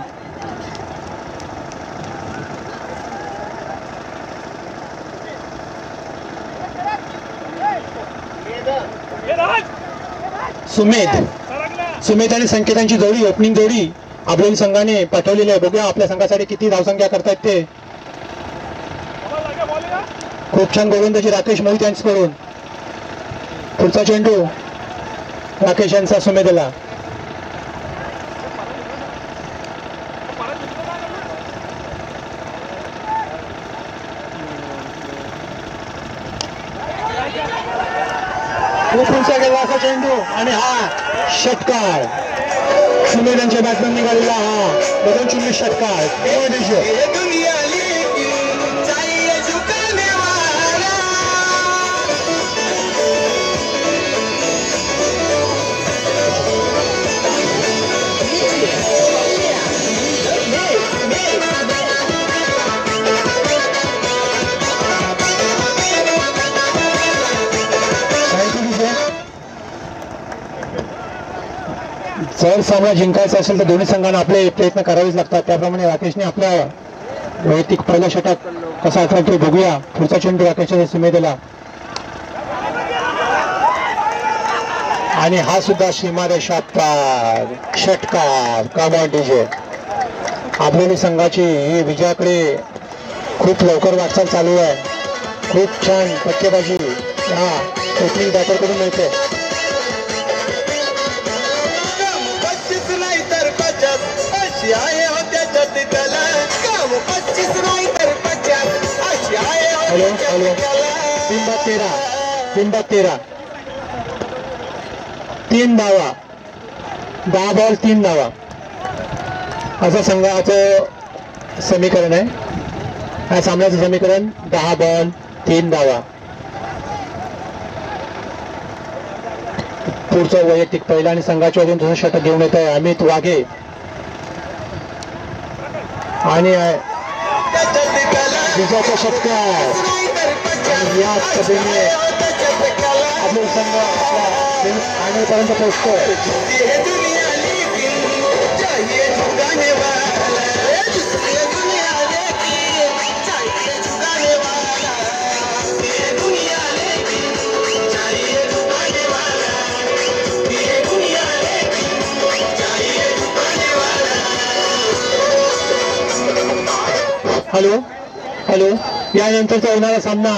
सुमेध आणि संकेतांची जोडी, ओपनिंग जोडी आंबोली संघाने पाठवलेली आहे. बघूया आपल्या संघासाठी किती धावसंख्या करतायत ते. खूप छान गोलंदाजी राकेश मोहित यांच्याकडून. पुढचा चेंडू राकेश यांचा सुमेधला. खूप उंचा गेला असा चेंडू आणि हा षटकार. सुमेध यांच्या बॅटमॅन निघालेला हा 2-0 षटकार. ये दुनिया लेकिन चाहिए झुकाने वाला. जर सामना जिंकायचा असेल तर दोन्ही संघांना आपले प्रयत्न करावेच लागतात. त्याप्रमाणे राकेशने आपला वैयक्तिक पहिला षटक कसा आठवतो बघूया. पुढचा चेंडू राकेशच्या सीमेला आणि हा सुद्धा सीमारेषा पार षटकार. कमाल डीजे. आंबोली संघाची ही विजयाकडे खूप लवकर वाटचाल चालू आहे. खूप छान फटकेबाजी हा ओपनिंग बॅटर कडून मिळते. 25 नाही तर 50 अशी आहे हो त्याच्यात कला. काम 25 नाही तर 50 अशी आहे हो हॅलो त्याच्यात कला. 3-13 3 धावा, 10 बॉल 3 धावा असं संघाचं समीकरण आहे. या सामन्याचं समीकरण 10 बॉल 3 धावा. पुढचं वैयक्तिक पहिला आणि संघाच्या वतीने दुसरं षटक घेऊन येत आहे अमित वाघे आणि त्याच्यात कला विजयाचा षटकार. नाही तर 50 या पद्धतीने अशी आहे हो त्याच्यात कला. आपला संघ आपल्या फायनलपर्यंत पोहोचतो. ये दुनिया लेकिन चाहिए झुकाने वाला. ये दुनिया लेकिन चाहिए झुकाने वाला. ये दुनिया लेकिन चाहिए झुकाने वाला. ये दुनिया लेकिन चाहिए झुकाने वाला. हॅलो हॅलो यानंतरचा होणारा सामना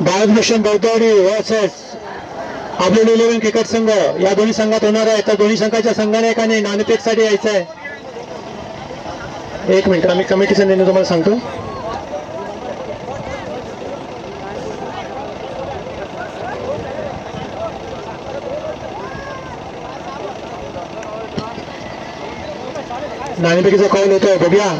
बाळभूषण बौद्धवाडी वर्सेस आंबोली 11 क्रिकेट संघ या दोन्ही संघात होणार आहे. तर दोन्ही संघाच्या संघाने एकाने नाणेफेकसाठी यायचं आहे. एक मिनिट आम्ही कमिटीचा निर्णय तुम्हाला सांगतो. नाणेफेकीचा कॉल होतोय बघूया.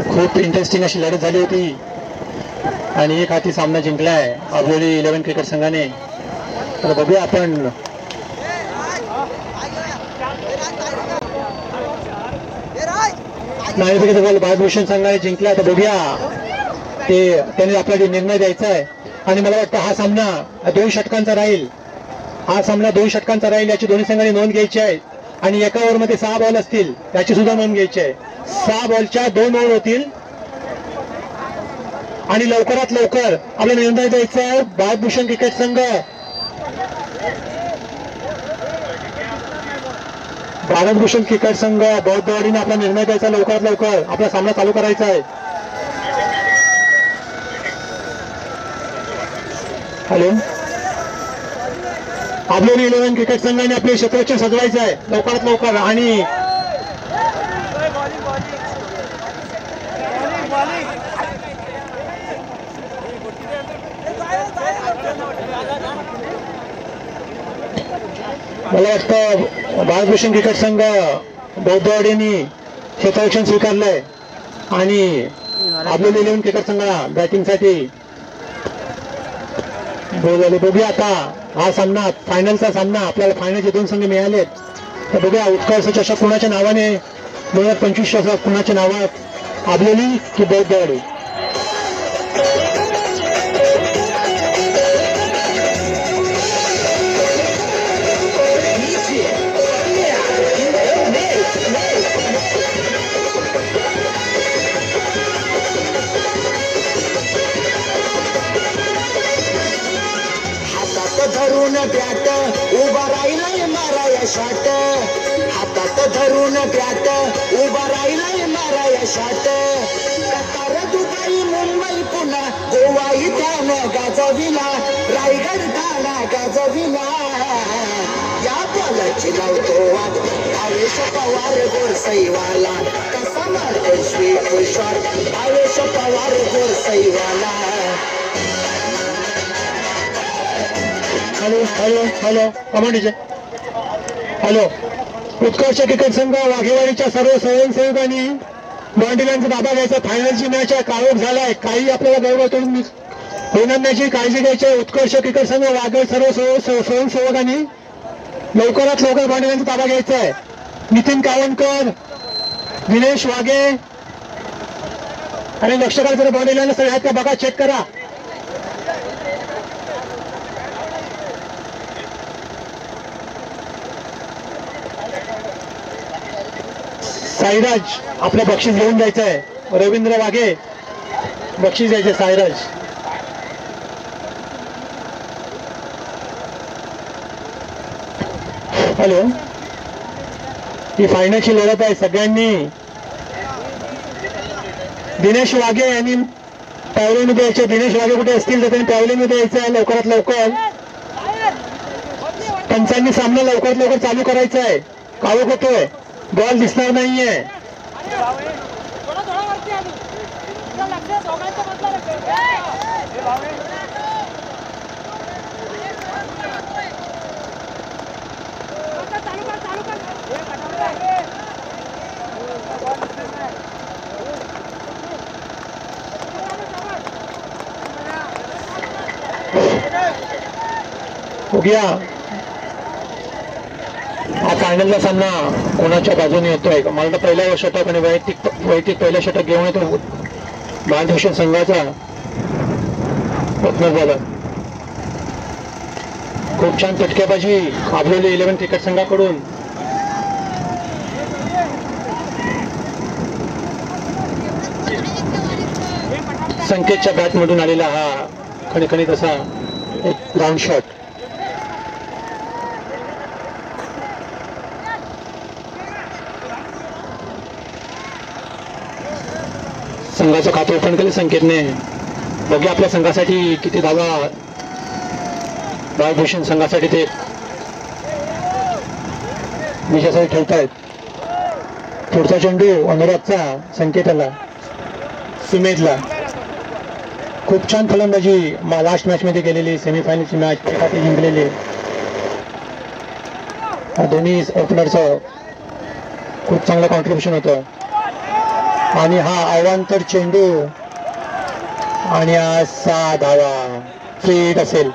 खूप इंटरेस्टिंग अशी लढत झाली होती आणि एक हाती सामना जिंकलाय आंबोली 11 क्रिकेट संघाने. तर बघूया आपण नाणेफेकीचा बॉल बाळभूषण संघाने जिंकला. तर बघूया ते त्यांनी आपल्याला निर्णय द्यायचा आहे आणि मला वाटतं हा सामना 2 षटकांचा राहील. हा सामना 2 षटकांचा राहील याची दोन्ही संघांनी नोंद घ्यायची आहे. आणि एका ओव्हरमध्ये 6 बॉल असतील त्याची सुद्धा नोंद घ्यायची आहे. 6 बॉलच्या 2 ओव्हर होतील आणि लवकरात लवकर आपल्याला निर्णय द्यायचा आहे. भारतभूषण क्रिकेट संघ बौद्धवाडीने आपला निर्णय द्यायचा. लवकरात लवकर आपला सामना चालू करायचा आहे. हॅलो, आपल्याला 11 क्रिकेट संघाने आपले क्षेत्ररक्षण सजवायचं आहे लवकरात लवकर. आणि मला वाटतं भारतभूषण क्रिकेट संघ बौद्धवाडीने क्षेत्ररक्षण स्वीकारलंय आणि आपल्याला 11 क्रिकेट संघाला बॅटिंगसाठी बोलवले. बघूया आता हा सामना, फायनलचा सामना. आपल्याला फायनलचे 2 संघ मिळालेत. तर बघूया उत्कर्ष चषक कुणाच्या नावाने 2025 चषक कुणाच्या नावात, आपल्याली की बौद्धवाडी. धरून बॅट उभा राहिलाय माराया शॉट. हातात धरून बॅट उभा राहिलाय माराया shot. Qatar, Dubai, Mumbai, Pune, Goa इथं गाजविला, रायगड ठाणा गाजविला. या बॉलची लावतो वाट भावेश पवार गोरसईवाला. कसा मारतो sweep shot Bhavesh Pawar Gorsaiwala. Hello hello hello कमांडीचे हॅलो. उत्कर्ष क्रिकेट संघ वाघेवाडीच्या सर्व स्वयंसेवकांनी बॉन्डिलांचा ताबा घ्यायचा. फायनलची मॅच आहे, काळोख झालाय, काही आपल्याला गैरव तोडून होणार नाही, काळजी घ्यायची. उत्कर्ष क्रिकेट संघ वाघेड सर्व स्वयंसेवकांनी लवकरात लवकर बॉन्डिलांचा ताबा घ्यायचा आहे. नितीन कावणकर, दिनेश वाघे आणि लक्ष करा जर बॉन्डिलांना सगळे आहेत का बघा, चेक करा. साईराज आपलं बक्षीस घेऊन जायचं आहे. रवींद्र वाघे बक्षीस द्यायचे. साईराज हॅलो. ही फायनलची लढत आहे. सगळ्यांनी दिनेश वाघे यांनी पॅवलीमध्ये यायचे. दिनेश वाघे कुठे असतील तर त्यांनी पॅवलीमध्ये यायचं आहे लवकरात लवकर. पंचांनी सामना लवकरात लवकर चालू करायचा आहे. काळोख होतोय, बॉल दिसणार नाहीये. बघूया हा फायनलचा सामना कोणाच्या बाजूने येतोय. मला तर पहिला षटक आणि वैयक्तिक पहिला षटक घेऊन येतो भारतभूषण संघाचा ओपनर बॉलर. खूप छान फटकेबाजी आपल्याला 11 क्रिकेट संघाकडून. संकेतच्या बॅटमधून आलेला हा खणखणीत असा एक ग्राउंड शॉट. संघाचं खातं ओपन केलं संकेतने. बघूया आपल्या संघासाठी किती धावा भारतभूषण संघासाठी ते विजयासाठी ठेवतायत. पुढचा चेंडू अनुरागचा संकेताला, सुमेधला. खूप छान फलंदाजी लास्ट मॅच मध्ये केलेली. सेमीफायनलची मॅच ते जिंकलेली. दोन्ही ओपनरचं खूप चांगलं कॉन्ट्रीब्युशन होतं. आणि हा अवांतर चेंडू आणि हा 6 धावा फ्रीड असेल.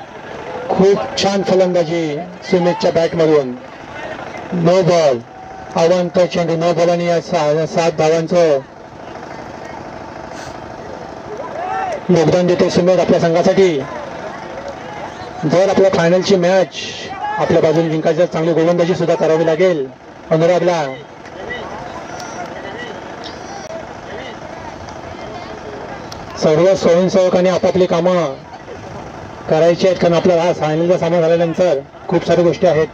खूप छान फलंदाजी सुमेधच्या बॅटमधून. नो बॉल, अवांतर चेंडू, नो बॉल आणि या 7 धावांचं योगदान देते सुमेध आपल्या संघासाठी. जर आपल्या फायनलची मॅच आपल्या बाजूने जिंकायची चांगली गोलंदाजी सुद्धा करावी लागेल अनुरागला सर्व स्वयंसेवकांनी आपापली कामं करायची आहेत, कारण आपला हा फायनलचा सामना झाल्यानंतर खूप साऱ्या गोष्टी आहेत.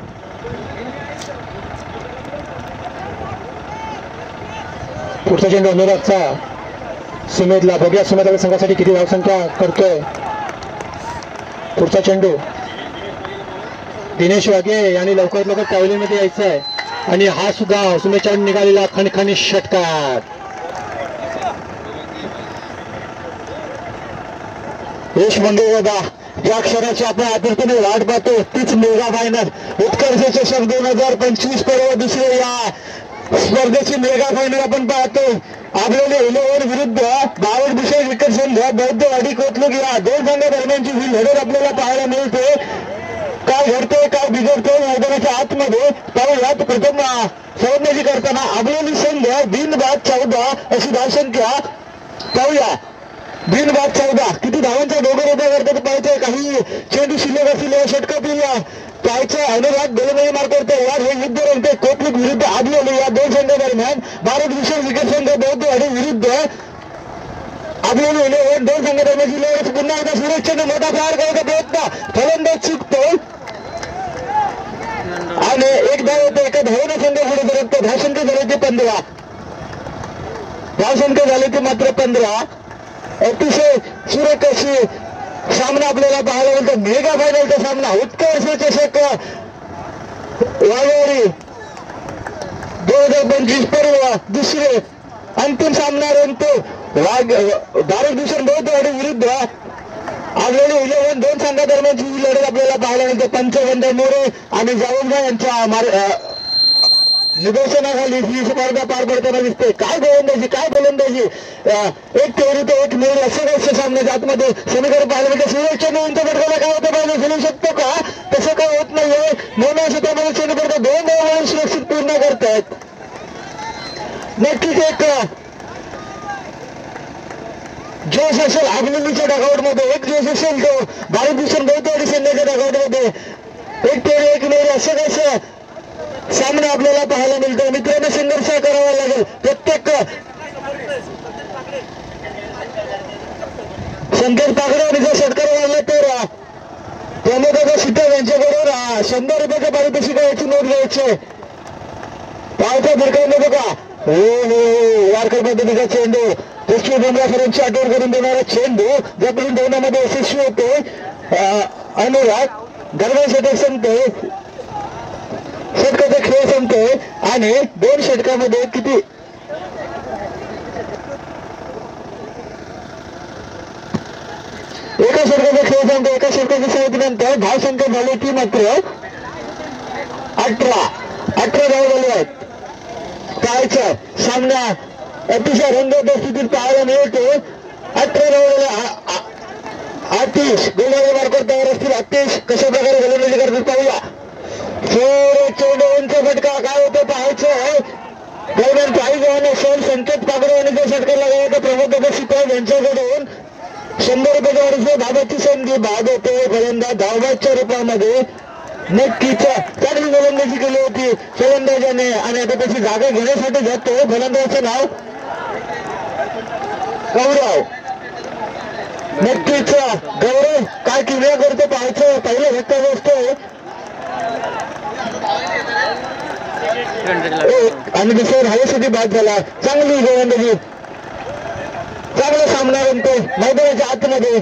पुढचा चेंडू अनुरागचा सुमेधला, बघूया सुमेध आपल्या संघासाठी किती धावसंख्या करतोय. पुढचा चेंडू दिनेश वाघे यांनी लवकरात लवकर पॅव्हलियनमध्ये यायचं आहे आणि हा सुद्धा सुमेधच्या निघालेला खणखणी षटकार. यश मंडळदा, ज्या क्षणाची आपण आतुरतेने वाट पाहतो तीच मेगा फायनल उत्कर्ष चषक 2025 पर्व दुसरे या स्पर्धेची मेगा फायनल आपण पाहतो. आपल्याला 11 विरुद्ध 52 विशेष विकेट संघ बौद्धवाडी कोथरूड या दोन संघादरम्यानची ही लढत आपल्याला पाहायला मिळते. काय घडतंय काय बिघडतंय मैदानाच्या आतमध्ये पाहूयात. प्रथम फलंदाजी करताना आपल्याला संघ बिनबाद 14 अशी धावसंख्या पाहूया. बिनबाद 14 किती धावांचा डोगर उभा करतात पाहिजे. काही चेंडू शिल्लक असतील षटकातील पाहायचं. अनुराग गोलंदाजी मार करतो. यार हे युद्ध रंगते कोथरूड विरुद्ध आबलोली या दोन संघादरम्यान. भारत विशेष विकेट संघ बौद्धवाडी विरुद्ध आबलोली 11 दोन संघादरम्यानची लढत. पुन्हा एकदा सुरेशने मोठा फार करायचा प्रयत्न, फलंदाज चुकतो आणि एक धाव होतो. एका धावेने संघ पुढे सरकतो. धावसंख्या झाली ती 15. धावसंख्या झाली ती मात्र 15. अतिशय सुरेख अशी सामना आपल्याला पाहायला मिळतो. मेगा फायनलचा सामना उत्कर्ष चषक वाघवाडी 2025 पर्व दुसरे अंतिम सामना रंगतो. भारत भूषण बौद्धवाडी विरुद्ध आगलेली 11 दोन संघादरम्यानची ही लढत आपल्याला पाहायला मिळते. पंचगंधा मोरे आणि जावंगा यांच्या निदर्शनाखाली ही स्पर्धा पार पडताना दिसते. काय गोलंदाजी काय गोलंदाजी, एक तेवढी तो एक मेल असं काही सामन्याच्या आतमध्ये समीकरण पाहायला मिळते. सुरेशच्या नवीनच्या फटकाला काय होतं पाहिजे खेळू शकतो का, तसं काय होत नाहीये. मोना शतकामध्ये चेंडू करतो. 2 धावा सुरक्षित पूर्ण करतायत. नक्कीच एक जोश असेल अग्निवीच्या डगआउट मध्ये, एक जोश असेल तो भारत भूषण बौद्धवाडी सैन्याच्या डगआउट मध्ये. एक तेवढी एक मेल असं कसं सामना आपल्याला पाहायला मिळतो. मित्रांनो संघर्ष करावा लागेल. प्रत्येक संकेत पागडे आणि जर षटकार वाढला तर प्रमोदाचा शिटर यांच्याबरोबर 100 रुपयाच्या पारितोषिकाची नोट घ्यायची. पावसा भिरकावून बघा. हो हो वारकर पद्धतीचा चेंडू, यशवी बुमरासरांची आठवण करून देणारा चेंडू ज्यापासून धावण्यामध्ये यशस्वी होते. अनुराग दरम्यान षटक संपते, षटकाचा खेळ संपतोय आणि 2 षटकामध्ये किती एका षटकाचा खेळ संपतो. एका षटकाच्या सवतीनंतर धावसंख्या झाली ती मात्र 18 धाव झाले आहेत. पाहायचं सामना अतिशय रंगत स्थितीत पाहायला मिळतो. 18 धाव झाले. आतिश गोलंदाजी मार्फत तयार असतील. आतिश कशा प्रकारे गोलंदाजी करतात पाहूया. चेंडूचा फटका काय होतं पाहायचं. दरम्यान काही जणांना सर संकेत पागडे यांनी जर षटकार लागला तर प्रमोद शिपाई यांच्याकडून 100 रुपयाच्या वाढीच्या धाबाची संधी बाद होते. फलंदाज धावबाच्या रूपामध्ये नक्कीच चांगली गोलंदाजी केली होती फलंदाजाने आणि आता त्याची जागा घेण्यासाठी जातो. फलंदाजाचं नाव गौरव. नक्कीच गौरव काय क्रिया करतो पाहायचं. पहिलं फटका बसतोय आणि दुसऱ्या धावेसाठी बाद झाला. चांगली गोलंदाजी, चांगला सामना रंगतो मैदानाच्या आतमध्ये.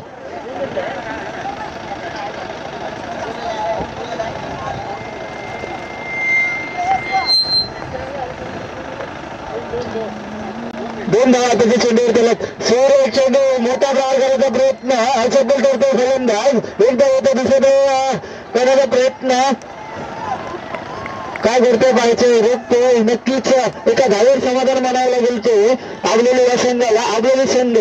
दोन धावा त्याच्या चेंडूवर केलात. एक चेंडू मोठा प्रहार करायचा प्रयत्न असफल करतो फलंदाज. एकदा होता दुसरा करण्याचा प्रयत्न काय करतो पाहायचं. रोखतो. नक्कीच एका धावेवर समाधान म्हणावं लागेल तो आबलेली या संघाला. आबलेली संघ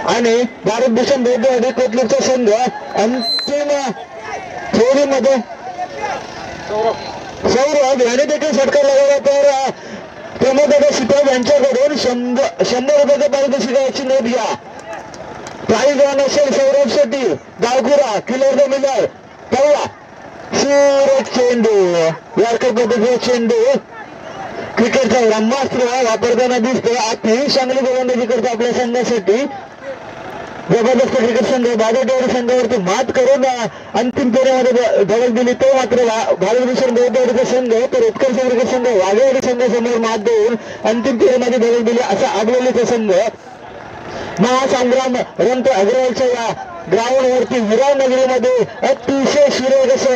आणि भारत भूषण बौद्धवाडी कोथरूडचा संघ अंतिम फेरीमध्ये सौरभ याने देखील षटकार लगावला तर प्रमोदाचा शिपाई यांच्याकडून 100 रुपयाच्या पारितोषिकाची नोट घ्या. प्राईज ऑन असेल सौरभ शेट्टी गावकुरा किलर द मिलर. पाहूया सुरेख चेंडू, यारकर पद्धतीचा चेंडू क्रिकेटचा ब्रह्मास्त्र वापरताना दिसतो. अतिशय चांगली गोलंदाजी करतो आपल्या संघासाठी. जबरदस्त क्रिकेट संघ बाजाटेवाडी संघावरती मात करून अंतिम फेऱ्यामध्ये धडक दिली. तो मात्र भारतभूषण बौद्धवाडीचा संघ तर उत्कर्ष क्रिकेट संघ वाघेवाडी संघासमोर मात देऊन अंतिम फेऱ्यामध्ये धडक दिली. असा आगवलीचा संघ महासंग्राम रंत अग्रवालच्या या ग्राउंडवरती विरार नगरीमध्ये अतिशय सुरेख असं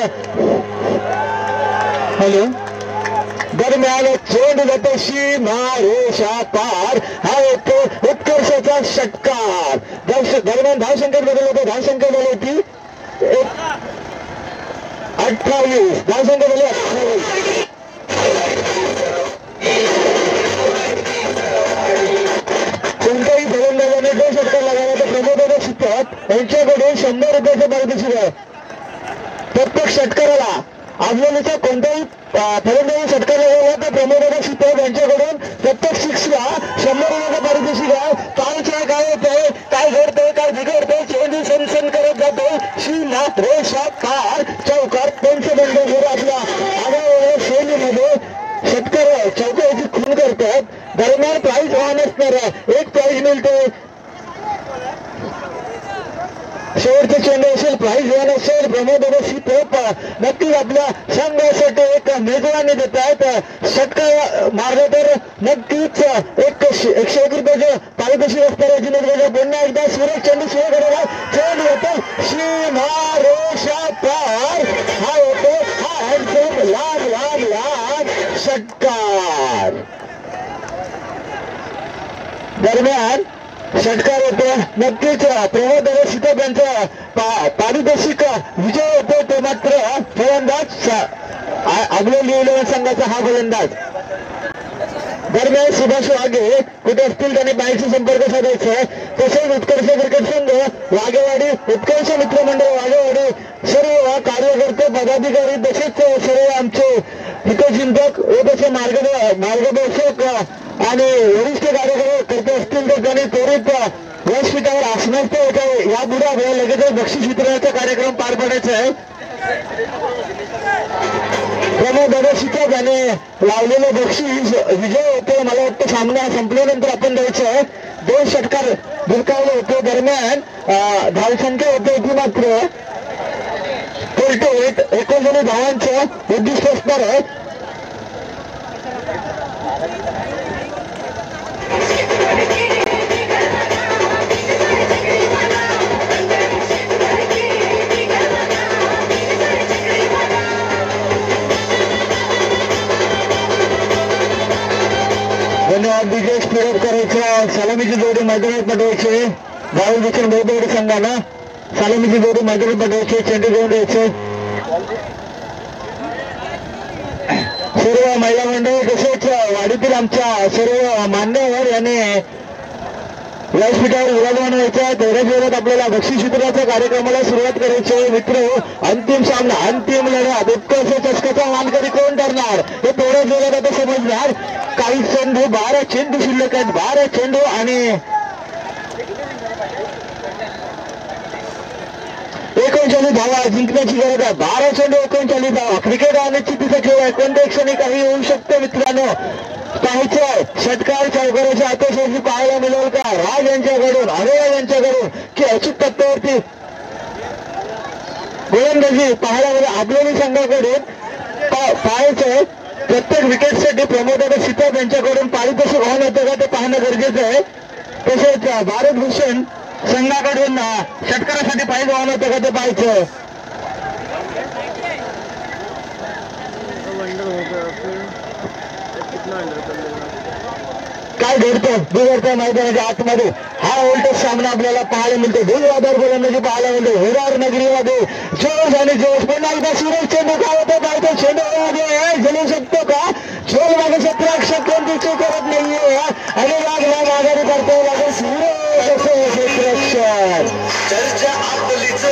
दरम्यान चेंडू जातो सीमारेषा पार. हा येतो उत्कर्षाचा षटकार. दरम्यान धावसंख्या बदल होतो. धावसंख्या झाली होती 28. धावसंख्या झाली 28. कोणत्याही फलंदाजाने जो षटकार लगावला तर प्रमोद शिकतात यांच्याकडून 100 रुपयाचं पारितोषिक आहे. प्रत्येक षटकाराला आजवलीचा कोणताही फलंदाजी षटकार लगावला तर प्रमोद शिकतात यांच्याकडून प्रत्येक सिक्सला 100 रुपयाचं पारितोषिक आहे. पावसाळा काय होतंय, काय घडतंय, काय बिघडतंय, चेंडू सनसन करत जातोय. सीमा रेषा पार. चौकार पंचबंद आपल्या आगावल्या शैलीमध्ये षटकार चौकाची खून करतात. दरम्यान प्राईज वाहन असणार एक प्राईज मिळते. शेवटचे चेंडू असेल, प्राईज वाहन असेल. प्रमोद शितोप नक्कीच आपल्या संघासाठी एक मेजवानी देत आहेत. षटकार मारलं तर नक्कीच 101 रुपयाचं पारितोषिक असणार याची नोंद. पुन्हा एकदा सुरेश चेंडू सुरू करायला चेंडू होतो सीमा रेषा पार. हा होतो हा हँडसम लाभ षटकार. दरम्यान षटकार होतो. नक्कीच प्रमोद शितोप यांचा पारितोषिक विजय होतो. तो मात्र फलंदाज आगलोली इलेव्हन संघाचा हा फलंदाज. दरम्यान सुभाष वाघे कुठे असतील त्यांनी बाईकशी संपर्क साधायचा. तसेच उत्कर्ष क्रिकेट संघ वाघेवाडी, उत्कर्ष मित्रमंडळ वाघेवाडी सर्व कार्यकर्ते पदाधिकारी तसेच सर्व आमचे हितचिंतक व तसे मार्गदर्शक आणि वरिष्ठ कार्यकर्ते असतील तर त्यांनी त्वरित व्यासपीठावर आसनस्थ होते. यापुढे आपल्याला लगेच बक्षीस वितरणाचा कार्यक्रम पार पाडायचा आहे. प्रमोद शितोप याने लावलेलं बक्षीस विजय होते. मला वाटतं सामना संपल्यानंतर आपण द्यायचं आहे. 2 षटकार भिरकावले होते. दरम्यान धावसंख्या होते ती मात्र 19 धावांचं उद्दिष्ट असणार आहे. धन्यवाद. विजय स्पीड करायचं. सलामीची जोडी मैदानात पाठवायचे. भारतभूषण बौद्धवाडी संघानं सलामीची जोडी मैदानात पाठवायचे. चेंडू घेऊन द्यायचे. सर्व महिला मंडळ तसेच वाडीतील आमच्या सर्व मान्यवर याने व्यासपीठावर विराजमान व्हायचा. तेवढ्याच वेळात आपल्याला बक्षीस वितरणाच्या कार्यक्रमाला सुरुवात करायची आहे. मित्र, अंतिम सामना, अंतिम लढ्यात उत्कर्ष चषकाचा मानकरी कोण ठरणार हे तेवढ्याच वेळात आता समजणार. काही चेंडू 12 चेंडू शिल्लक आहेत. 12 चेंडू आणि 39 धावा जिंकण्याची गरज आहे. 12 चेंडू 39 धावा. क्रिकेट हा निश्चितीचा खेळ आहे. कोणत्या क्षणी काही होऊ शकतं मित्रांनो. पाहायचं षटकार चौकाराची आतषबाजी पाहायला मिळेल का राज यांच्याकडून, अरेवाल यांच्याकडून की अचूक टप्प्यावरती गोलंदाजी पाहायला मिळेल. आगलोली संघाकडून पाहायचंय. प्रत्येक विकेटसाठी प्रमोद शितोप यांच्याकडून पारितोषिक होऊन होतं का ते पाहणं गरजेचं आहे. तसेच भारतभूषण संघाकडून षटकारासाठी पाहिजे होऊन होतं का ते पाहायचं. काय घडतं बिघडतं मैदानाच्या आतमध्ये हा उलट सामना आपल्याला पाहायला मिळतो. ढोलवादळ गोलंदाजी पाहायला मिळतो. विरार नगरीमध्ये जोश आणि जोश. पुन्हा एकदा सुरेश चेंडू काय होतं पाहतो. चेंडू जलू शकतो का. झोल मागे 17 कोणती चूक करत नाहीये आणि वाघ आघाडी करतो. लागेल सुरेश क्षेत्ररक्षण. चर्चा आपलीच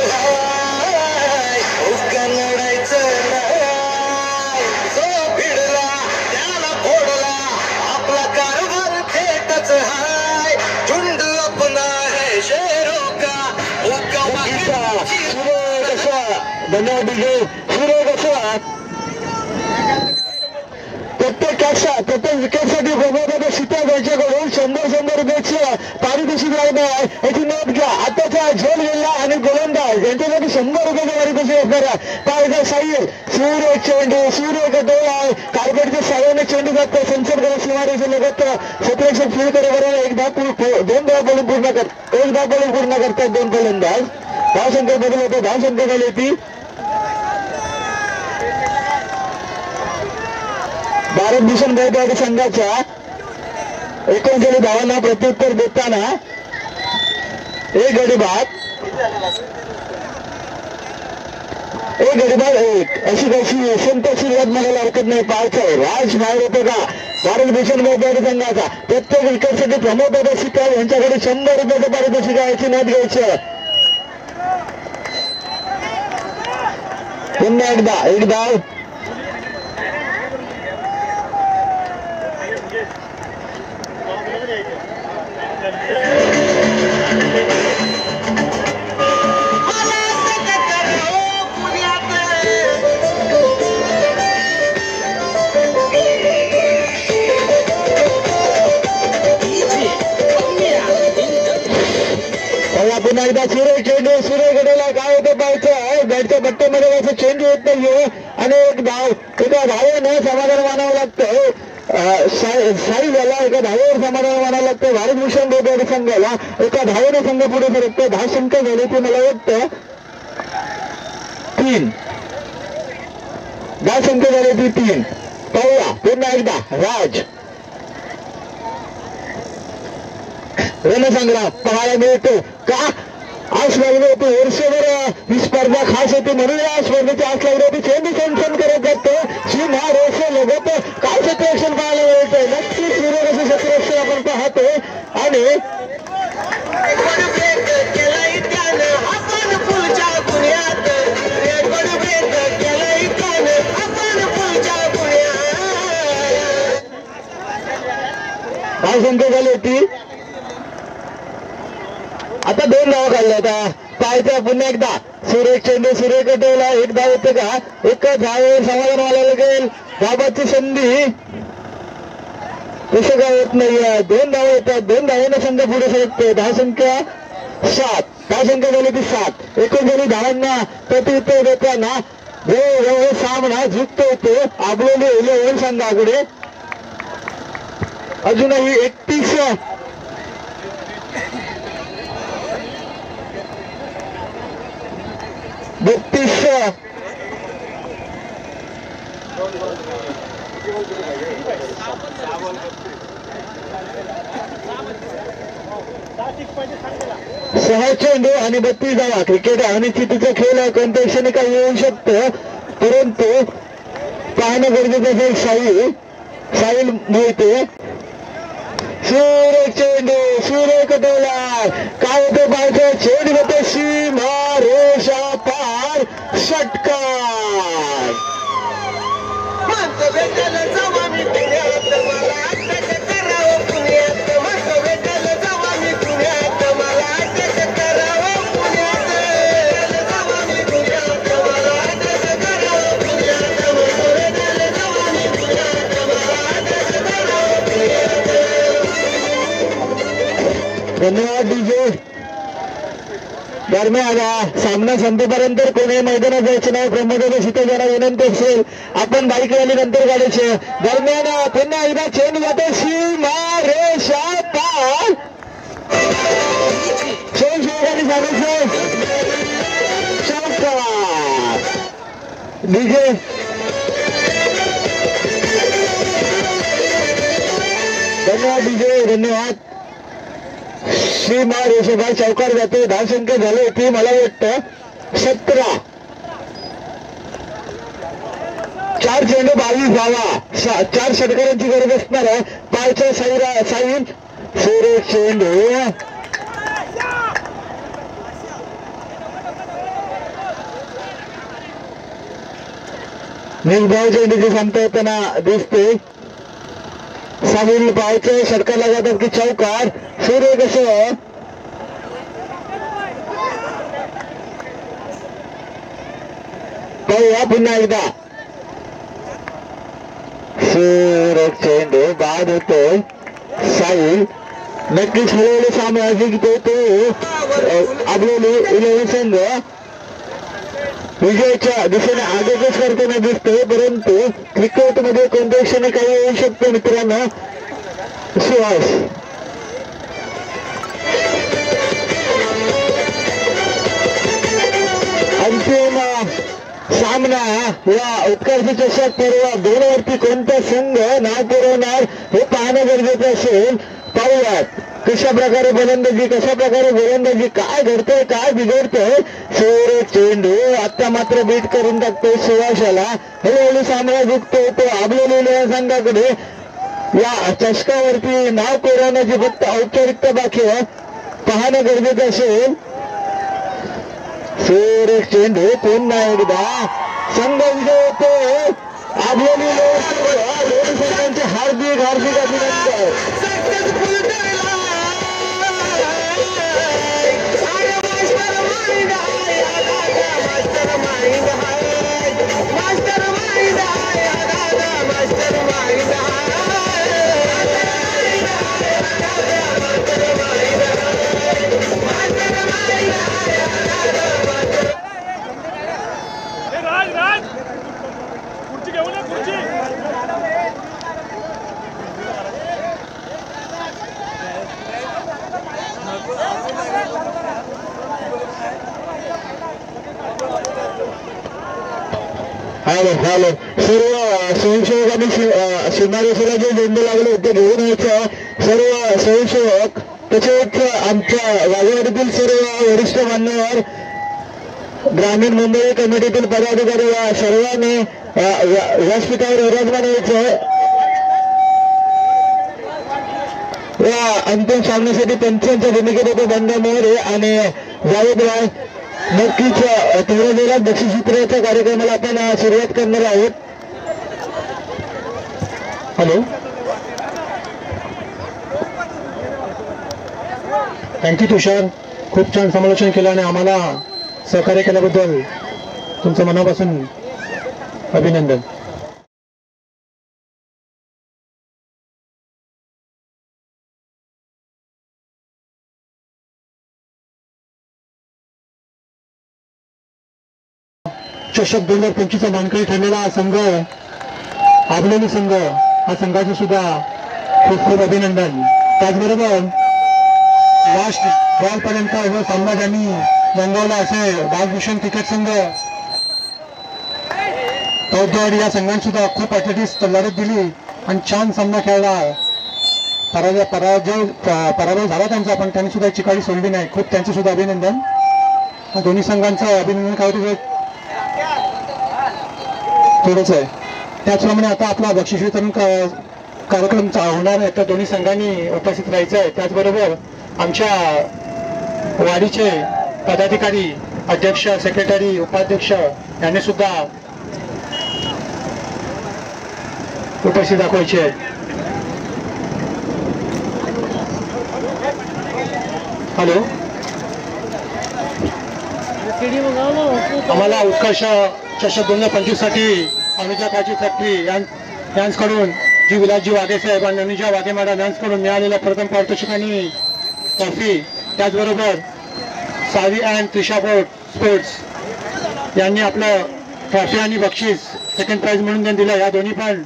धन्यवाद. विजय सुरेख असं प्रत्येक प्रत्येक विकेटसाठी प्रमोद शीतल यांच्याकडून 100 रुपयाची पारितोषिक लागणार आहे, याची नोंद घ्या. आताचा झोल गेला आणि गोलंदाज यांच्यासाठी 100 रुपयाचं पारितोषिक असणार आहे. पाहिजे साईल सूर्य चेंडू सूर्य गटवला आहे, कार्पेटच्या साह्याने चेंडू जातो संसद करा सीमारेषे लगत क्षेत्ररक्षक फील्ड करे बरोबर 1 धाव पूर्ण करतात 2 गोलंदाज. धावसंख्या बदल होतो, धावसंख्या झाली ती भारत भूषण गायकवाड संघाच्या 39 धावांना प्रत्युत्तर देताना एक गडी बाद अशी कशी संत सुरुवात म्हणायला हरकत नाही. पाहायचं राज बाहेर होतो का भारत भूषण गायकवाड संघाचा. प्रत्येक विकेटसाठी प्रमोद शीतल यांच्याकडे 100 रुपयाचं पारितोषिक आहे, याची नोंद घ्यायची. पुन्हा एकदा 1 धाव. पुन्हा एकदा सूर्य चेंडू सूर्य गडाला काय होतं पाहायचं. बॅटच्या बट्ट्यामध्ये असं चेंडू येत नाहीये आणि 1 धाव. एका धावेनं समाधान मानावं लागतं. साई झाला एका धावेवर समाधान मानावं लागतं भारत भूषण गायकवाड संघाला. एका धावेने संघ पुढे सरकतो. धावसंख्या झाली ती मला वाटतं 3. धावसंख्या झाली ती 3. पाहूया पुन्हा एकदा राज रणसंग्राम पाहायला मिळतो का. आस लागली होती वर्षभर ही स्पर्धा खास होती म्हणून या स्पर्धेची आस लागली होती. चेंडू संचन करत जातो सीमा रेषे लगत काय क्षेत्ररक्षण पाहायला मिळतंय. नक्कीच विरोधाचं क्षेत्ररक्षण आपण पाहतो आणि धावसंख्या झाली होती आता 2 धावा काढल्या. आता पाहायचं पुन्हा एकदा सूर्य चेंडू सूर्य कटवला 1 धाव होते का. 1 धावेवर समाधान व्हायला लागेल. धाबाची संधी तसं काय होत नाहीये. 2 धावा येतात. 2 धावांना संघ पुढे सरकतो. धावसंख्या 7. धावसंख्या झाली ती 7. 39 धावांना प्रत्युत्तर देताना जवळजवळ सामना झुकतो होतो आबलोली 11 संघाकडे. अजूनही 31 6 चेंडू आणि 32 धावा. क्रिकेट अनिश्चितीचा खेळ आहे. कोणत्या क्षणी काही येऊ शकतं परंतु पाहणं गरजेचं आहे. साईल मिळते. सूर्य चेंडू सूर्य कटवला काय होतं पाहायचं. चेंडू होते सीमा रेषा पार षटकार. धन्यवाद डीजे. दरम्यान सामना संपेपर्यंत कोणी मैदानात जायचं नाही. प्रमोद शीतल यांना विनंती असेल आपण बाईक रॅली नंतर काढायचे. दरम्यान पुन्हा एकदा चेंडू जातो सीमा रेषा पार. डीजे धन्यवाद डीजे धन्यवाद. सीमा रेषेबाहेर चौकार जाते. धावसंख्या झाली होती मला वाटतं 17. 4 चेंडू 22 धावा. 4 षटकारांची गरज असणार आहे. पायच्या साईल सूर्य चेंडू निर्धाव चेंडूची संपता येताना दिसते. साहिल पाहायचं षटकारला जातात की चौकार. सूर्य कसं पाहूया पुन्हा एकदा. सुरेख चेंडू बाद होतोय. साईल नक्कीच हळूहळू सामना जिंकतो तो आपल्याला 11 संघ विजयाच्या दिशेने आगेच करताना दिसतोय. परंतु क्रिकेटमध्ये कोणत्या क्षणी काही होऊ शकतो मित्रांनो. सुहास अंतिम सामना या उत्कर्ष चषक पर्व 2 वरती कोणता संघ नाव पुरवणार हे पाहणं गरजेचं असेल. पाहूयात कशा प्रकारे गोलंदाजी काय घडतंय काय बिघडतंय. सुरेख चेंडू आता मात्र बीट करून टाकतोय सुहासाला. हळूहळू सामना जिंकतो तो आबलेल्या संघाकडे. या चषकावरती नाव कोरवण्याची फक्त औपचारिकता बाकी आहे. पाहणं गरजेचं असेल. सुरेख चेंडू पुन्हा एकदा संघ विजय होतो. आबलेली दोन्ही संघांचे हार्दिक अभिनंदन. हॅलो सर्व स्वयंसेवकांनी सीमारेषेला जे झेंडे लागले होते घेऊन यायचं. सर्व स्वयंसेवक तसेच आमच्या वाघेवाडीतील सर्व वरिष्ठ मान्यवर ग्रामीण मंडळी कमिटीतील पदाधिकारी या सर्वांनी व्यासपीठावर विराजमान यायचं. या अंतिम सामन्यासाठी पंचांच्या भूमिकेत होते बंडा मोरे आणि जावेद राय. नक्कीच तेवढ्या वेळात बक्षीसवितरणाच्या कार्यक्रमाला आपण सुरुवात करणार आहोत. हॅलो थँक्यू तुषार, खूप छान समालोचन केलं आणि आम्हाला सहकार्य केल्याबद्दल तुमचं मनापासून अभिनंदन. चषक 2025चा मानकरी ठरलेला हा संघ आबलेली संघ, हा संघाचे सुद्धा खूप खूप अभिनंदन. त्याचबरोबर लास्ट बॉल पर्यंत जो सामना ज्यांनी रंगवला असे बालभूषण क्रिकेट संघ, तौदवाडी या संघाने सुद्धा खूप ॲथलेटिक्स लढत दिली आणि छान सामना खेळला. पराभव झाला त्यांचा, पण त्यांनी सुद्धा चिकाटी सोडली नाही. खूप त्यांचे सुद्धा अभिनंदन. दोन्ही संघांचं अभिनंदन करावं थोडंच आहे. त्याचप्रमाणे आता आपला बक्षीस वितरण कार्यक्रम होणार आहे, तर दोन्ही संघांनी उपस्थित राहायचं आहे. त्याचबरोबर आमच्या वाडीचे पदाधिकारी, अध्यक्ष, सेक्रेटरी, उपाध्यक्ष यांनी सुद्धा उपस्थित दाखवायचे आहे. हॅलो, आम्हाला उत्कर्ष चषक 2025 साठी अनुजा काजी फॅक्टरी यांच्याकडून जी विलासजी वाघे साहेब आणि अनुजा वाघे मॅडम यांच्याकडून मिळालेल्या प्रथम पारितोषिक आणि ट्रॉफी, त्याचबरोबर सावी अँड त्रिशा स्पोर्ट्स यांनी आपलं ट्रॉफी आणि बक्षीस सेकंड प्राइज म्हणून दिलं. या दोन्ही पण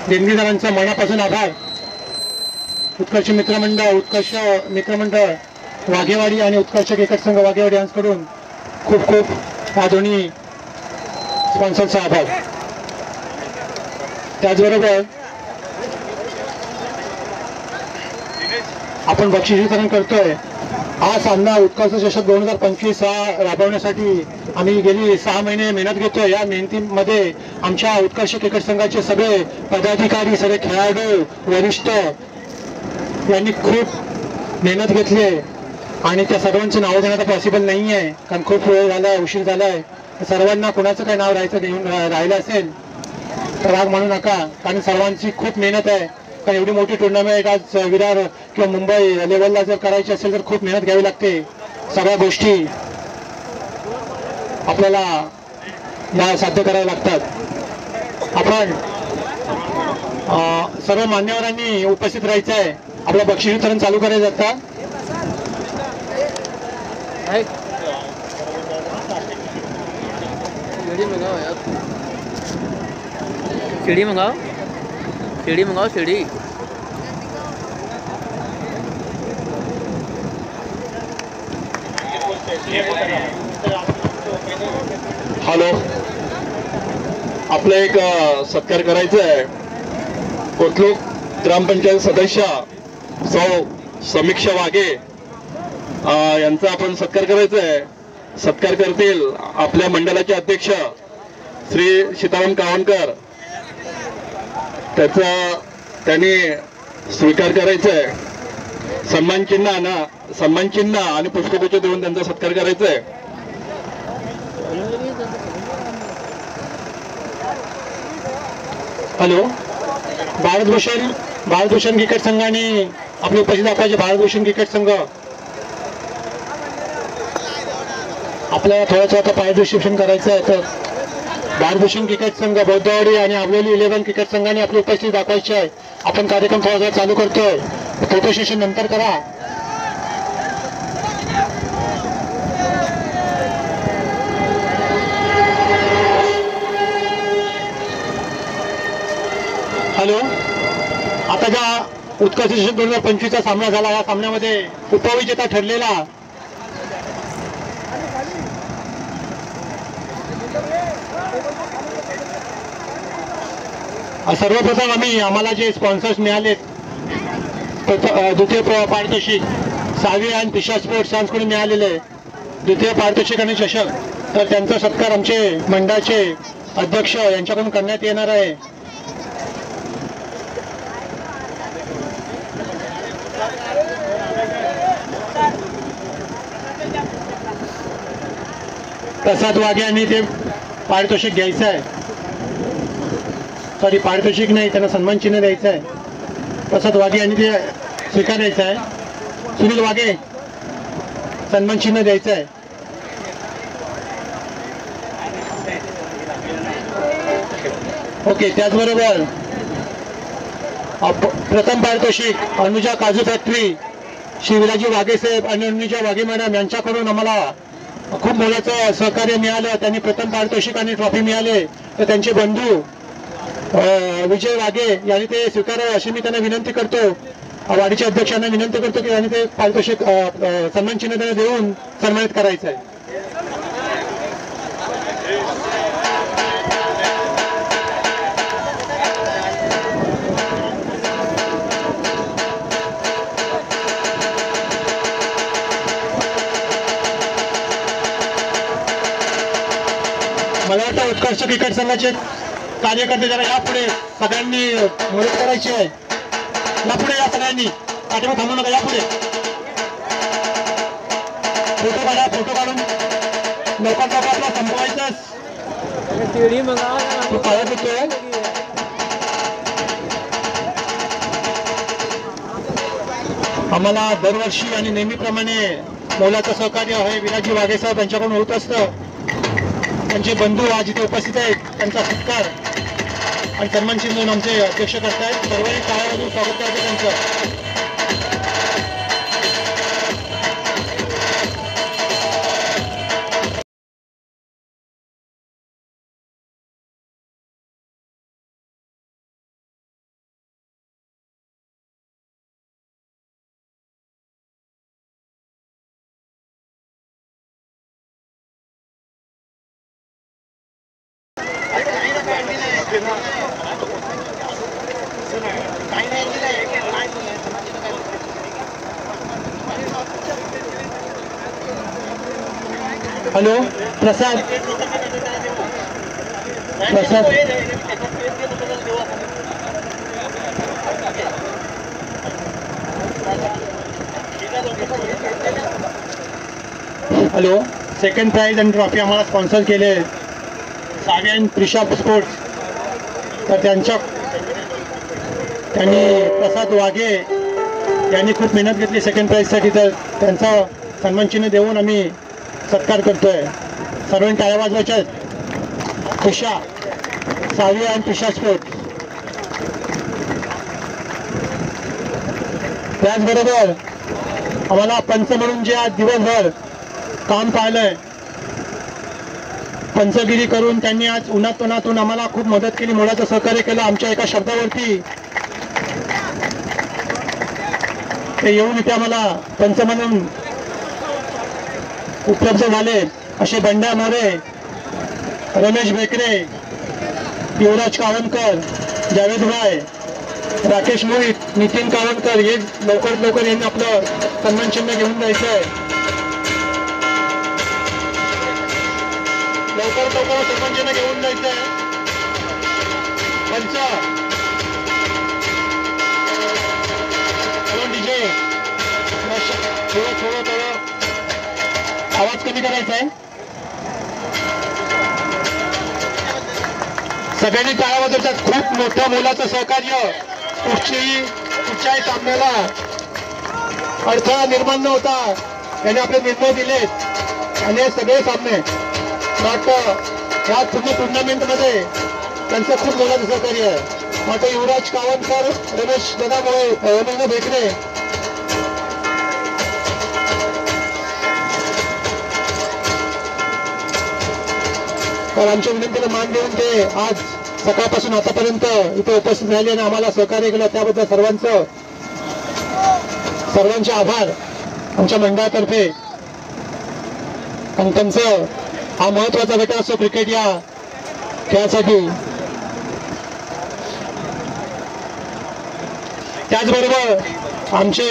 देणगीदारांचा मनापासून आभार. उत्कर्ष मित्रमंडळ वाघेवाडी आणि उत्कर्ष क्रिकेट संघ वाघेवाडी यांच्याकडून खूप खूप या दोन्ही स्पॉन्सरचा आभार. त्याचबरोबर आपण बक्षीस वितरण करतोय. हा सामना उत्कर्ष चषक 2025 हा राबवण्यासाठी आम्ही गेली 6 महिने मेहनत घेतोय. या मेहनतीमध्ये आमच्या उत्कर्ष क्रिकेट संघाचे सगळे पदाधिकारी, सगळे खेळाडू, वरिष्ठ यांनी खूप मेहनत घेतली आहे आणि त्या सर्वांची नावं घेणं तर पॉसिबल नाही आहे, कारण खूप वेळ झाला, उशीर झाला आहे. सर्वांना कोणाचं काही नाव राहिलं असेल तर राग मानू नका, कारण सर्वांची खूप मेहनत आहे. कारण एवढी मोठी टुर्नामेंट आज विरार किंवा मुंबई लेवलला जर करायची असेल तर खूप मेहनत घ्यावी लागते. सगळ्या गोष्टी आपल्याला साध्य कराव्या लागतात. आपण सर्व मान्यवरांनी उपस्थित राहायचं आहे. आपलं बक्षीस वितरण चालू करायचं आता. सीढ़ी मंगाओ यार, सीढ़ी मंगाओ, सीढ़ी मंगाओ, सीढ़ी. हॅलो, आपलं एक सत्कार करायचा आहे. कोथरूड ग्रामपंचायत सदस्य सौ समीक्षा वाघे यांचा आपण सत्कार करायचा आहे. सत्कार करतील आपल्या मंडळाचे अध्यक्ष श्री सीताराम कावणकर. त्याचा त्यांनी स्वीकार करायचा आहे. सन्मान चिन्ह आणि पुष्पगुच्छ देऊन त्यांचा सत्कार करायचा आहे. हॅलो, भारतभूषण क्रिकेट संघाने आपली उपस्थिती दाखवायची. भारतभूषण क्रिकेट संघ आपल्याला थोडंसं आता पारितोषिक करायचं आहे. तर भारतभूषण क्रिकेट संघ बौद्धवाडी आणि आंबोली 11 क्रिकेट संघाने आपली उपस्थिती दाखवायची आहे. आपण कार्यक्रम थोडा चालू करतोय. फोटो सेशन नंतर करा. हॅलो, आता ज्या उत्कर्ष 2025चा सामना झाला, या सामन्यामध्ये उपविजेता ठरलेला सर्वप्रथम आम्हाला जे स्पॉन्सर्स मिळाले, द्वितीय पारितोषिक सावी आणि पिशा स्पोर्ट्स यांच्याकडून मिळालेले द्वितीय पारितोषिक आणि चषक, तर त्यांचा सत्कार आमचे मंडळाचे अध्यक्ष यांच्याकडून करण्यात येणार आहे. प्रसाद वाघे यांनी ते पारितोषिक घ्यायचं आहे. सॉरी, पारितोषिक नाही, त्यांना सन्मान चिन्ह द्यायचं आहे. प्रसाद वाघे यांनी ते स्वीकारायचं आहे. सुनील वाघे सन्मान चिन्ह द्यायचं आहे. ओके, त्याचबरोबर प्रथम पारितोषिक अनुजा काजू फॅक्टरी श्री विलाजी वाघे साहेब आणि अनुजा वाघे मॅडम यांच्याकडून आम्हाला खूप मोलाचं सहकार्य मिळालं. त्यांनी प्रथम पारितोषिक आणि ट्रॉफी मिळाले. तर त्यांचे बंधू विजय वाघे यांनी ते स्वीकारावे अशी मी त्यांना विनंती करतो. वाडीच्या अध्यक्षांना विनंती करतो की यांनी ते पारितोषिक सन्मान चिन्ह त्यांना देऊन सन्मानित करायचं आहे. मला वाटतं उत्कर्ष क्रिकेट संघाचे कार्यकर्ते जरा यापुढे सगळ्यांनी मदत करायची आहे. यापुढे या सगळ्यांनी, पाठीमागे थांबू नका. यापुढे फोटो काढा. फोटो काढून लवकर आपला संपवायचं. पाळत होतोय. आम्हाला दरवर्षी आणि नेहमीप्रमाणे मोलाचं सहकार्य आहे विलाजी वाघे साहेब यांच्याकडून होत असतं. त्यांचे बंधू आज इथे उपस्थित आहेत. त्यांचा सत्कार आणि सन्मान चिन्ह देऊन आमचे अध्यक्ष करतायत. सर्वांनी टाळ्या वाजवून स्वागत करायचं त्यांचं. हॅलो, प्रसाद हॅलो, सेकंड प्राइज आणि ट्रॉफी आम्हाला स्पॉन्सर केले सावी आणि प्रिशा स्पोर्ट्स. तर त्यांनी प्रसाद वाघे यांनी खूप मेहनत घेतली सेकंड प्राइजसाठी. तर त्यांचा सन्मान चिन्ह देऊन आम्ही सत्कार करतोय. सर्वांनी टाळ्या वाजवायच्या आहेत. पिशा सावी आणि पिशा स्पोर्ट्स. त्याचबरोबर आम्हाला पंच म्हणून जे आज दिवसभर काम पाहिलंय, पंचगिरी करून त्यांनी आज उन्हातून आम्हाला खूप मदत केली, मोलाचं सहकार्य केलं. आमच्या एका शब्दावरती ते येऊन इथे आम्हाला पंच म्हणून उपलब्ध झाले. असे बंड्या मोरे, रमेश बेकरे, युवराज कावनकर, जावेद भाई, राकेश मोहित, नितीन कावनकर हे लवकर यांनी आपलं सन्मान चिन्ह घेऊन जायचंय. लवकर सन्मान चिन्ह घेऊन जायचंय. पंच डीजे थोडं आवाज कमी करायचा आहे. सगळ्यांनी टाळ्या वाजवतात. खूप मोठं मोलाचं सहकार्य. कुठच्याही सामन्याला अडथळा निर्माण न होता याने आपले निर्णय दिलेत आणि हे सगळे सामने वाटतं या पूर्ण टुर्नामेंटमध्ये त्यांचं खूप मोलाचं सहकार्य आहे. मात्र युवराज कावनकर, रमेश बेकरे तर आमच्या विनंतीला मान देऊन ते आज सकाळपासून आतापर्यंत इथे उपस्थित राहिले आणि आम्हाला सहकार्य केलं. त्याबद्दल सर्वांचे आभार आमच्या मंडळातर्फे. आणि त्यांचं हा महत्वाचा घटक असतो क्रिकेट या खेळासाठी. त्याचबरोबर आमचे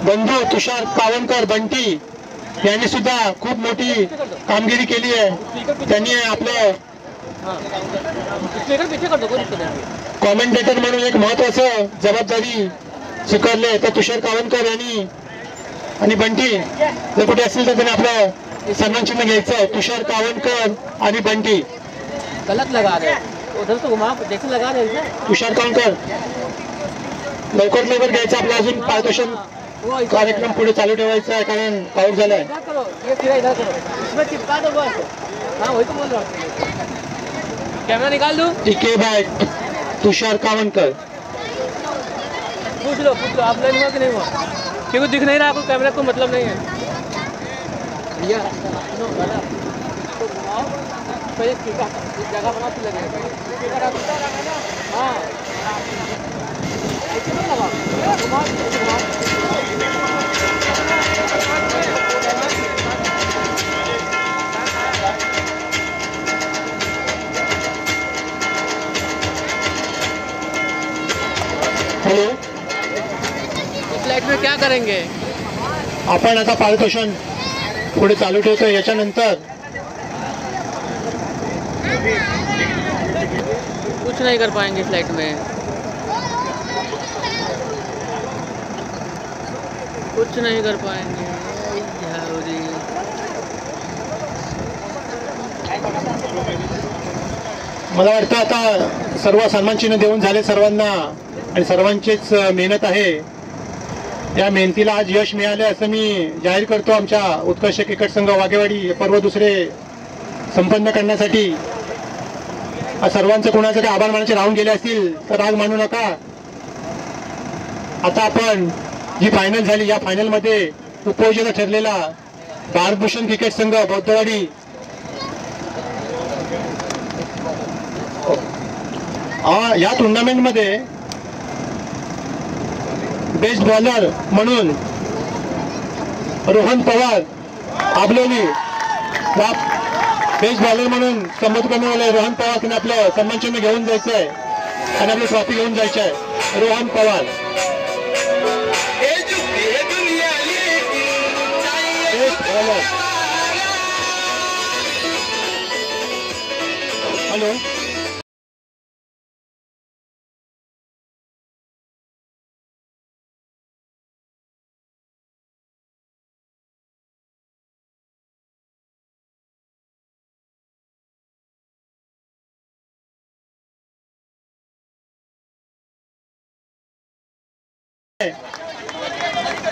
बंधू तुषार कावनकर बंटी यांनी सुद्धा खूप मोठी कामगिरी केली आहे. त्यांनी आपलं कॉमेंटेटर म्हणून एक महत्वाचं जबाबदारी स्वीकारले. तर तुषार कावनकर यांनी आणि बंटी जर कुठे असतील तर त्यांनी आपलं सन्मान चिन्ह घ्यायचं आहे. तुषार कावनकर आणि बंटी गलत लगा रहे उधर से घुमा जैसे लगा रहे तुषार कावनकर लवकर घ्यायचं. आपलं अजून पारितोषिक कार्यक्रम पुढे चालू ठेवायचा आहे कारण पाऊस झालाय. कैमरा निकाल दो. टीके बाय तुषार कावनकर. पूछ लो आप लाइन हुआ कि नहीं हुआ, क्योंकि दिख नहीं रहा आपको, कैमरा को मतलब नहीं है. भैया जगह बना लगे. हाँ हॅलो, इस लाइट में क्या करेंगे. आपण आता पारितोषण पुढे चालू ठेवतोय. याच्यानंतर कुछ नहीं कर पाएंगे इस लाइट में, कुछ नहीं कर पाएंगे. मला वाटतं आता सर्व सन्मान चिन्ह देऊन झाले सर्वांना आणि सर्वांचीच मेहनत आहे. या मेहनतीला आज यश मिळाले असं मी जाहीर करतो. आमच्या उत्कर्ष क्रिकेट संघ वाघेवाडी पर्व दुसरे संपन्न करण्यासाठी सर्वांचं कोणाचे आभार मानायचे राहून गेले असतील तर राग मानू नका. आता आपण जी फायनल झाली या फायनल मध्ये उपविजेता ठरलेला भारतभूषण क्रिकेट संघ बौद्धवाडी या टुर्नामेंट मध्ये बेस्ट बॉलर म्हणून रोहन पवार आबलोली बेस्ट बॉलर म्हणून संबोधित करण्यावाले रोहन पवार त्यांनी आपलं सन्मान चिन्ह घेऊन जायचं आहे आणि आपली ट्रॉफी घेऊन जायची आहे. Rohan Pawar best bowler. Hello,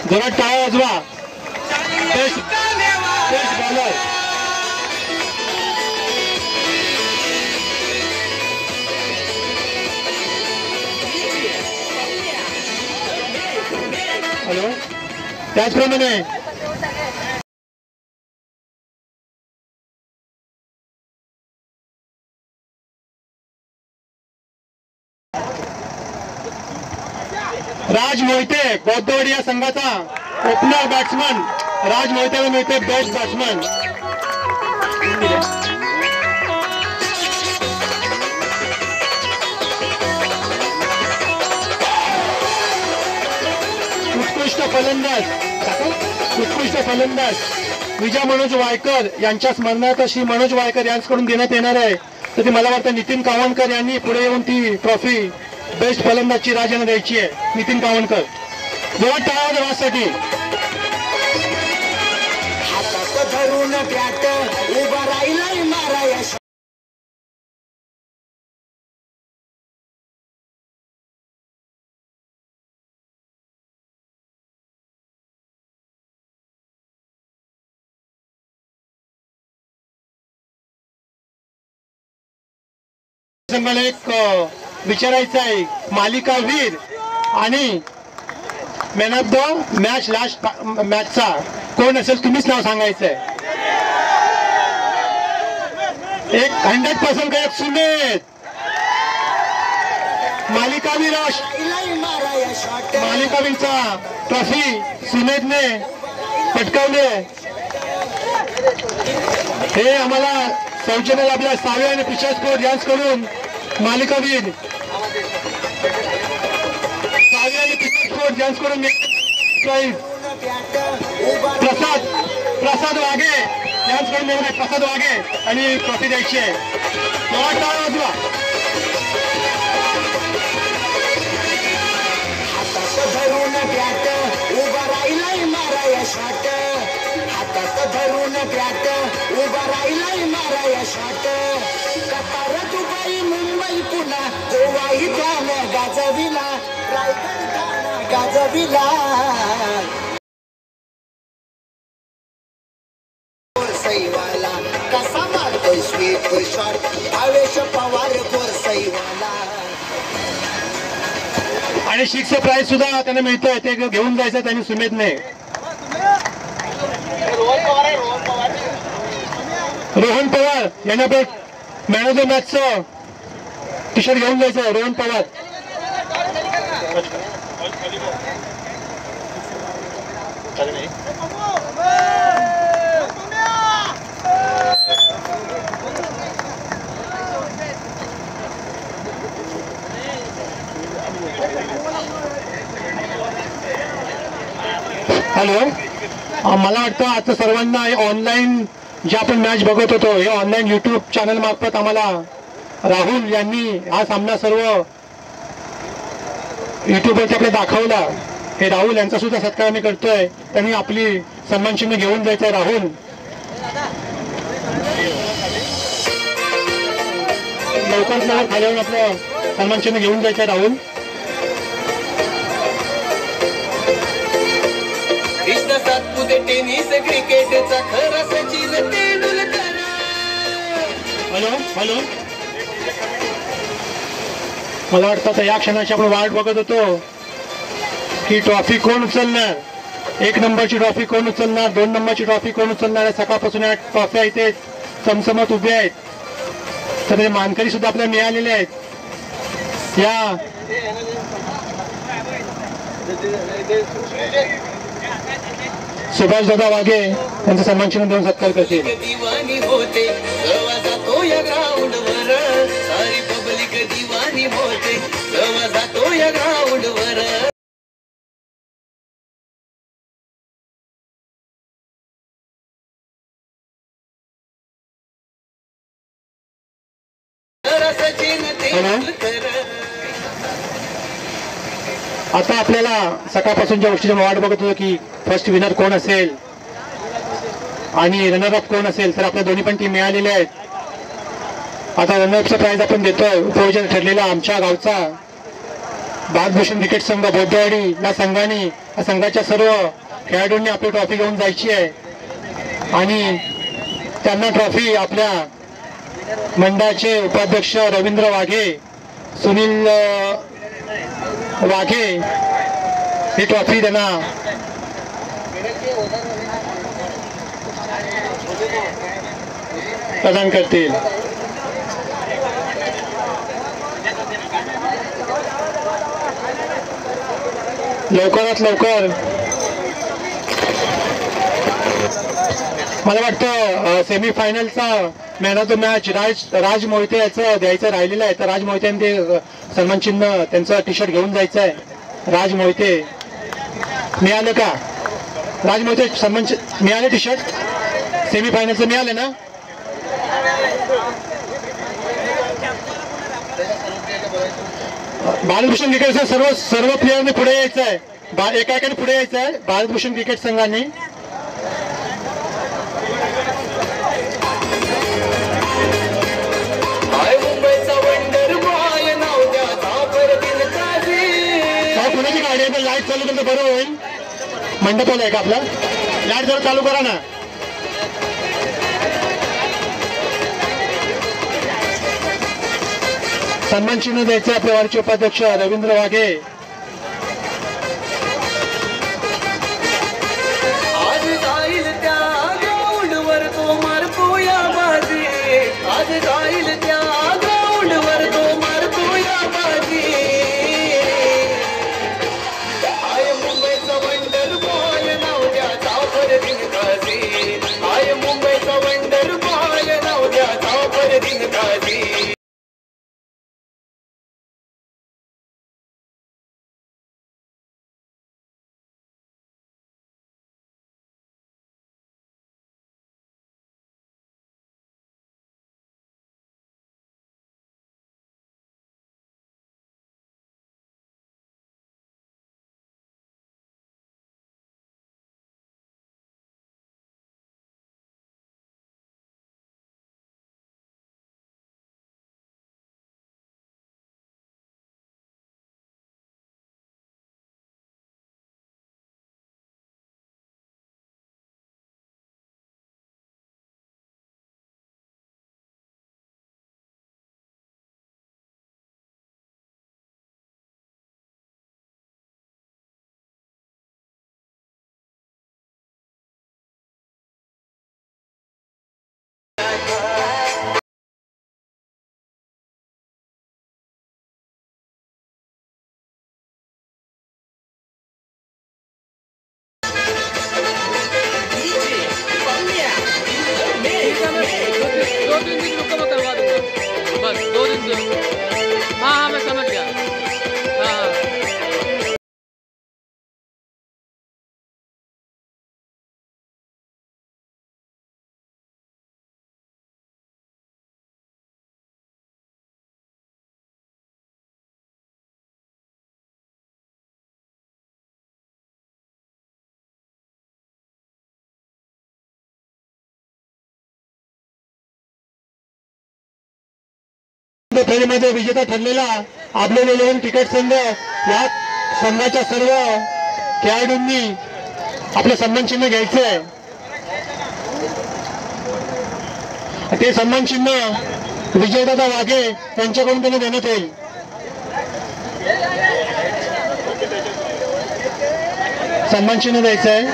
जरा टाळ्या वाजवा. Best bowler hello. त्याचप्रमाणे राज मोहिते बौद्धवाडी या संघाचा ओपनर बॅट्समन राज मोहितेला मिळते बेस्ट बॅट्समन. उत्कृष्ट फलंदाज विजय मनोज वायकर यांच्या स्मरणार्थ श्री मनोज वायकर यांच्याकडून देण्यात येणार आहे. तर ती मला वाटतं नितीन कावणकर यांनी पुढे येऊन ती ट्रॉफी बेस्ट फलंदाजची राज यांना द्यायची आहे. नितीन कावणकर दोन टाळ्या वाजसाठी. धरून बॅट उभा राहिला मारा मला एक विचारायचं आहे, मालिकावीर आणि man of the match last मॅचचा कोण असेल तुम्हीच नाव सांगायचंय. एक 100% एक सुमेध मालिकावीरचा ट्रॉफी सुमेधने पटकावले. हे आम्हाला सौजन्य आपल्या सावे आणि पिशा स्पोर्ट यांच्याकडून मालिकावीर सावे आणि पिशा स्पोर्ट यांच्याकडून प्रसाद वाघे यांच्याकडून प्रसाद वाघे आणि ट्रॉफी द्यायची आहे. बाजूला धरून बॅट उभा राहिलाय मारा शॉट हातात धरून बॅट उभा राहिलाय मारा शॉट कतार दुबई मुंबई पुन्हा गोवा इथं गाजविला रायगड गाजविला सईवाला कसा मारतोय स्वीट शॉट भावेश पवार गोरसईवाला. आणि शिक्स प्राइज सुद्धा त्यांना मिळतंय ते घेऊन जायचं त्यांनी सुमेधने. रोहन पवार यांना पण मॅन ऑफ द मॅचचं टी शर्ट घेऊन जायचं. रोहन पवार हॅलो. मला वाटतं आता सर्वांना ऑनलाईन जे आपण मॅच बघत होतो हे ऑनलाईन युट्यूब चॅनल मार्फत आम्हाला राहुल यांनी हा सामना सर्व युट्यूबवरती आपल्याला दाखवला. हे राहुल यांचा सुद्धा सत्कार मी करतोय. त्यांनी आपली सन्मान चिन्ह घेऊन जायचं. राहुल लवकरच खाली येऊन आपलं सन्मान चिन्ह घेऊन जायचं. राहुल सातपुते टेनिस क्रिकेटचा खरा सचिन तेंडुलकर. Hello hello. मला वाटतं या क्षणाची आपण वाट बघत होतो की ट्रॉफी कोण उचलणार. 1 नंबरची ट्रॉफी कोण उचलणार, 2 नंबरची ट्रॉफी कोण उचलणार. सकाळपासून या ट्रॉफ्या इथे चमचमत उभ्या आहेत. तर ते मानकरी सुद्धा आपल्याला मिळालेले आहेत. या सुभाष दादा वाघे यांचा सन्मान चिन्ह देऊन सत्कार करतील. दिवानी होते जातो या ग्राउंडवर सारी पब्लिक दिवानी होते जातो या ग्राउंडवर. आता आपल्याला सकाळपासून ज्या गोष्टीची वाट बघत होतो की फर्स्ट विनर कोण असेल आणि रनरअप कोण असेल, तर आपल्या दोन्ही पण टीम मिळालेल्या आहेत. आता रनरअपचा प्राइज आपण देतोय. उपयोजन ठरलेला आमच्या गावचा भागभूषण क्रिकेट संघ बौद्धवाडी या संघाच्या सर्व खेळाडूंनी आपली ट्रॉफी घेऊन जायची आहे आणि त्यांना ट्रॉफी आपल्या मंडळाचे उपाध्यक्ष रवींद्र वाघे, सुनील वाघे ही ट्रॉफी त्यांना प्रदान करतील. लवकरात लवकर मला वाटतं सेमीफायनलचा मॅन ऑफ द मॅच राज मोहिते याचं द्यायचं राहिलेलं आहे. तर राज मोहिते ते सन्मान चिन्ह त्यांचं टी शर्ट घेऊन जायचं आहे. राज मोहिते मिळालं का? राज मोहिते सन्मान मिळाले टी शर्ट सेमीफायनलचं मिळालं ना? भारतभूषण क्रिकेट सर्व प्लेयरने पुढे यायचं आहे. एका एकाने पुढे यायचं आहे भारतभूषण क्रिकेट संघाने. कुणाची गाडी आहे? लाईट चालू केलं तर बरं होईल. मंडपाला आहे का आपला? लाईट जरा चालू करा ना. सन्मान चिन्ह द्यायचे आपले वारचे उपाध्यक्ष रवींद्र वाघे. आज जाईल त्या ग्राउंडवर तो मारतो या बाजी. आज जाईल त्या ग्राउंडवर तो मारतो या बाजी. आय मुंबईचा वंडर बॉय नाव त्याचा परदिन काजी. आय मुंबईचा वंडर बॉय नाव त्याचा परदिन काजी. हाँ मैं समझ गया. हाँ फेरीमध्ये विजेता ठरलेला आपले इलेव्हन क्रिकेट संघ या संघाच्या सर्व खेळाडूंनी आपलं सन्मान चिन्ह घ्यायचंय. ते सन्मान चिन्ह विजयदादा वाघे यांच्याकडून त्यांना देण्यात येईल. सन्मान चिन्ह द्यायचंय.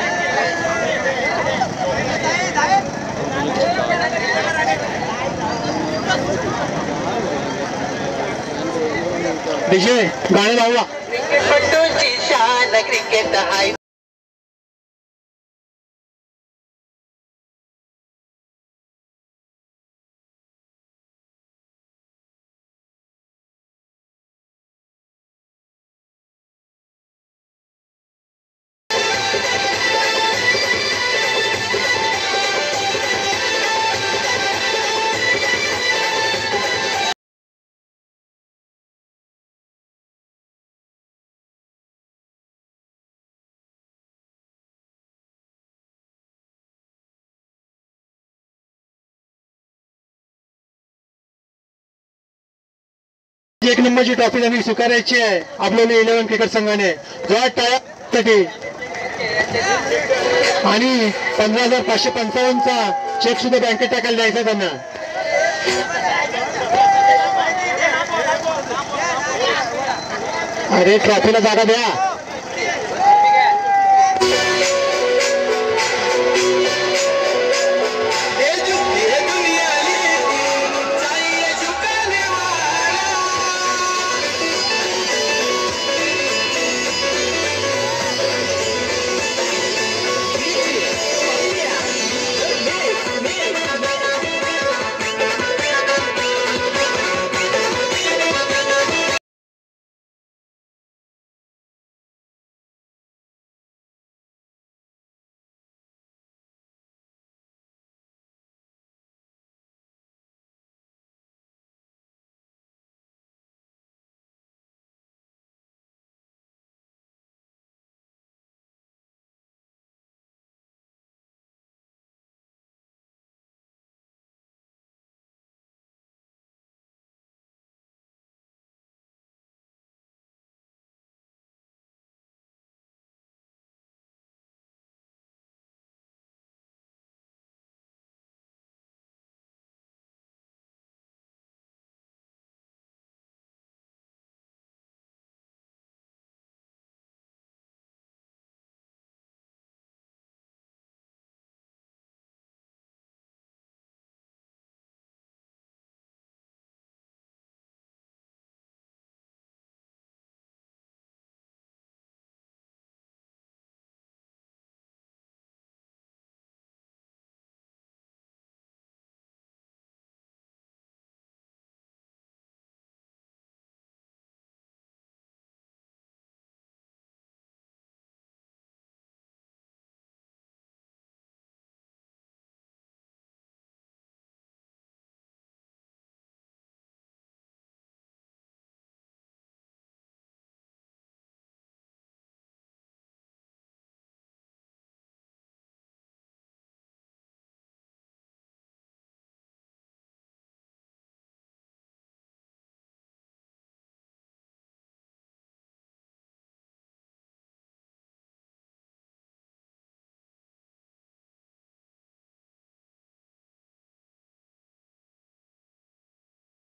विजय गाणे लावला. क्रिकेटपटूंची शान क्रिकेट हाय. एक नंबरची ट्रॉफी त्यांनी स्वीकारायची आहे आपल्याला इलेव्हन क्रिकेट संघाने. जो टाळ्यासाठी आणि 15,555चा चेक सुद्धा बँकेत टाकायला द्यायचा त्यांना. अरे ट्रॉफीला जागा द्या.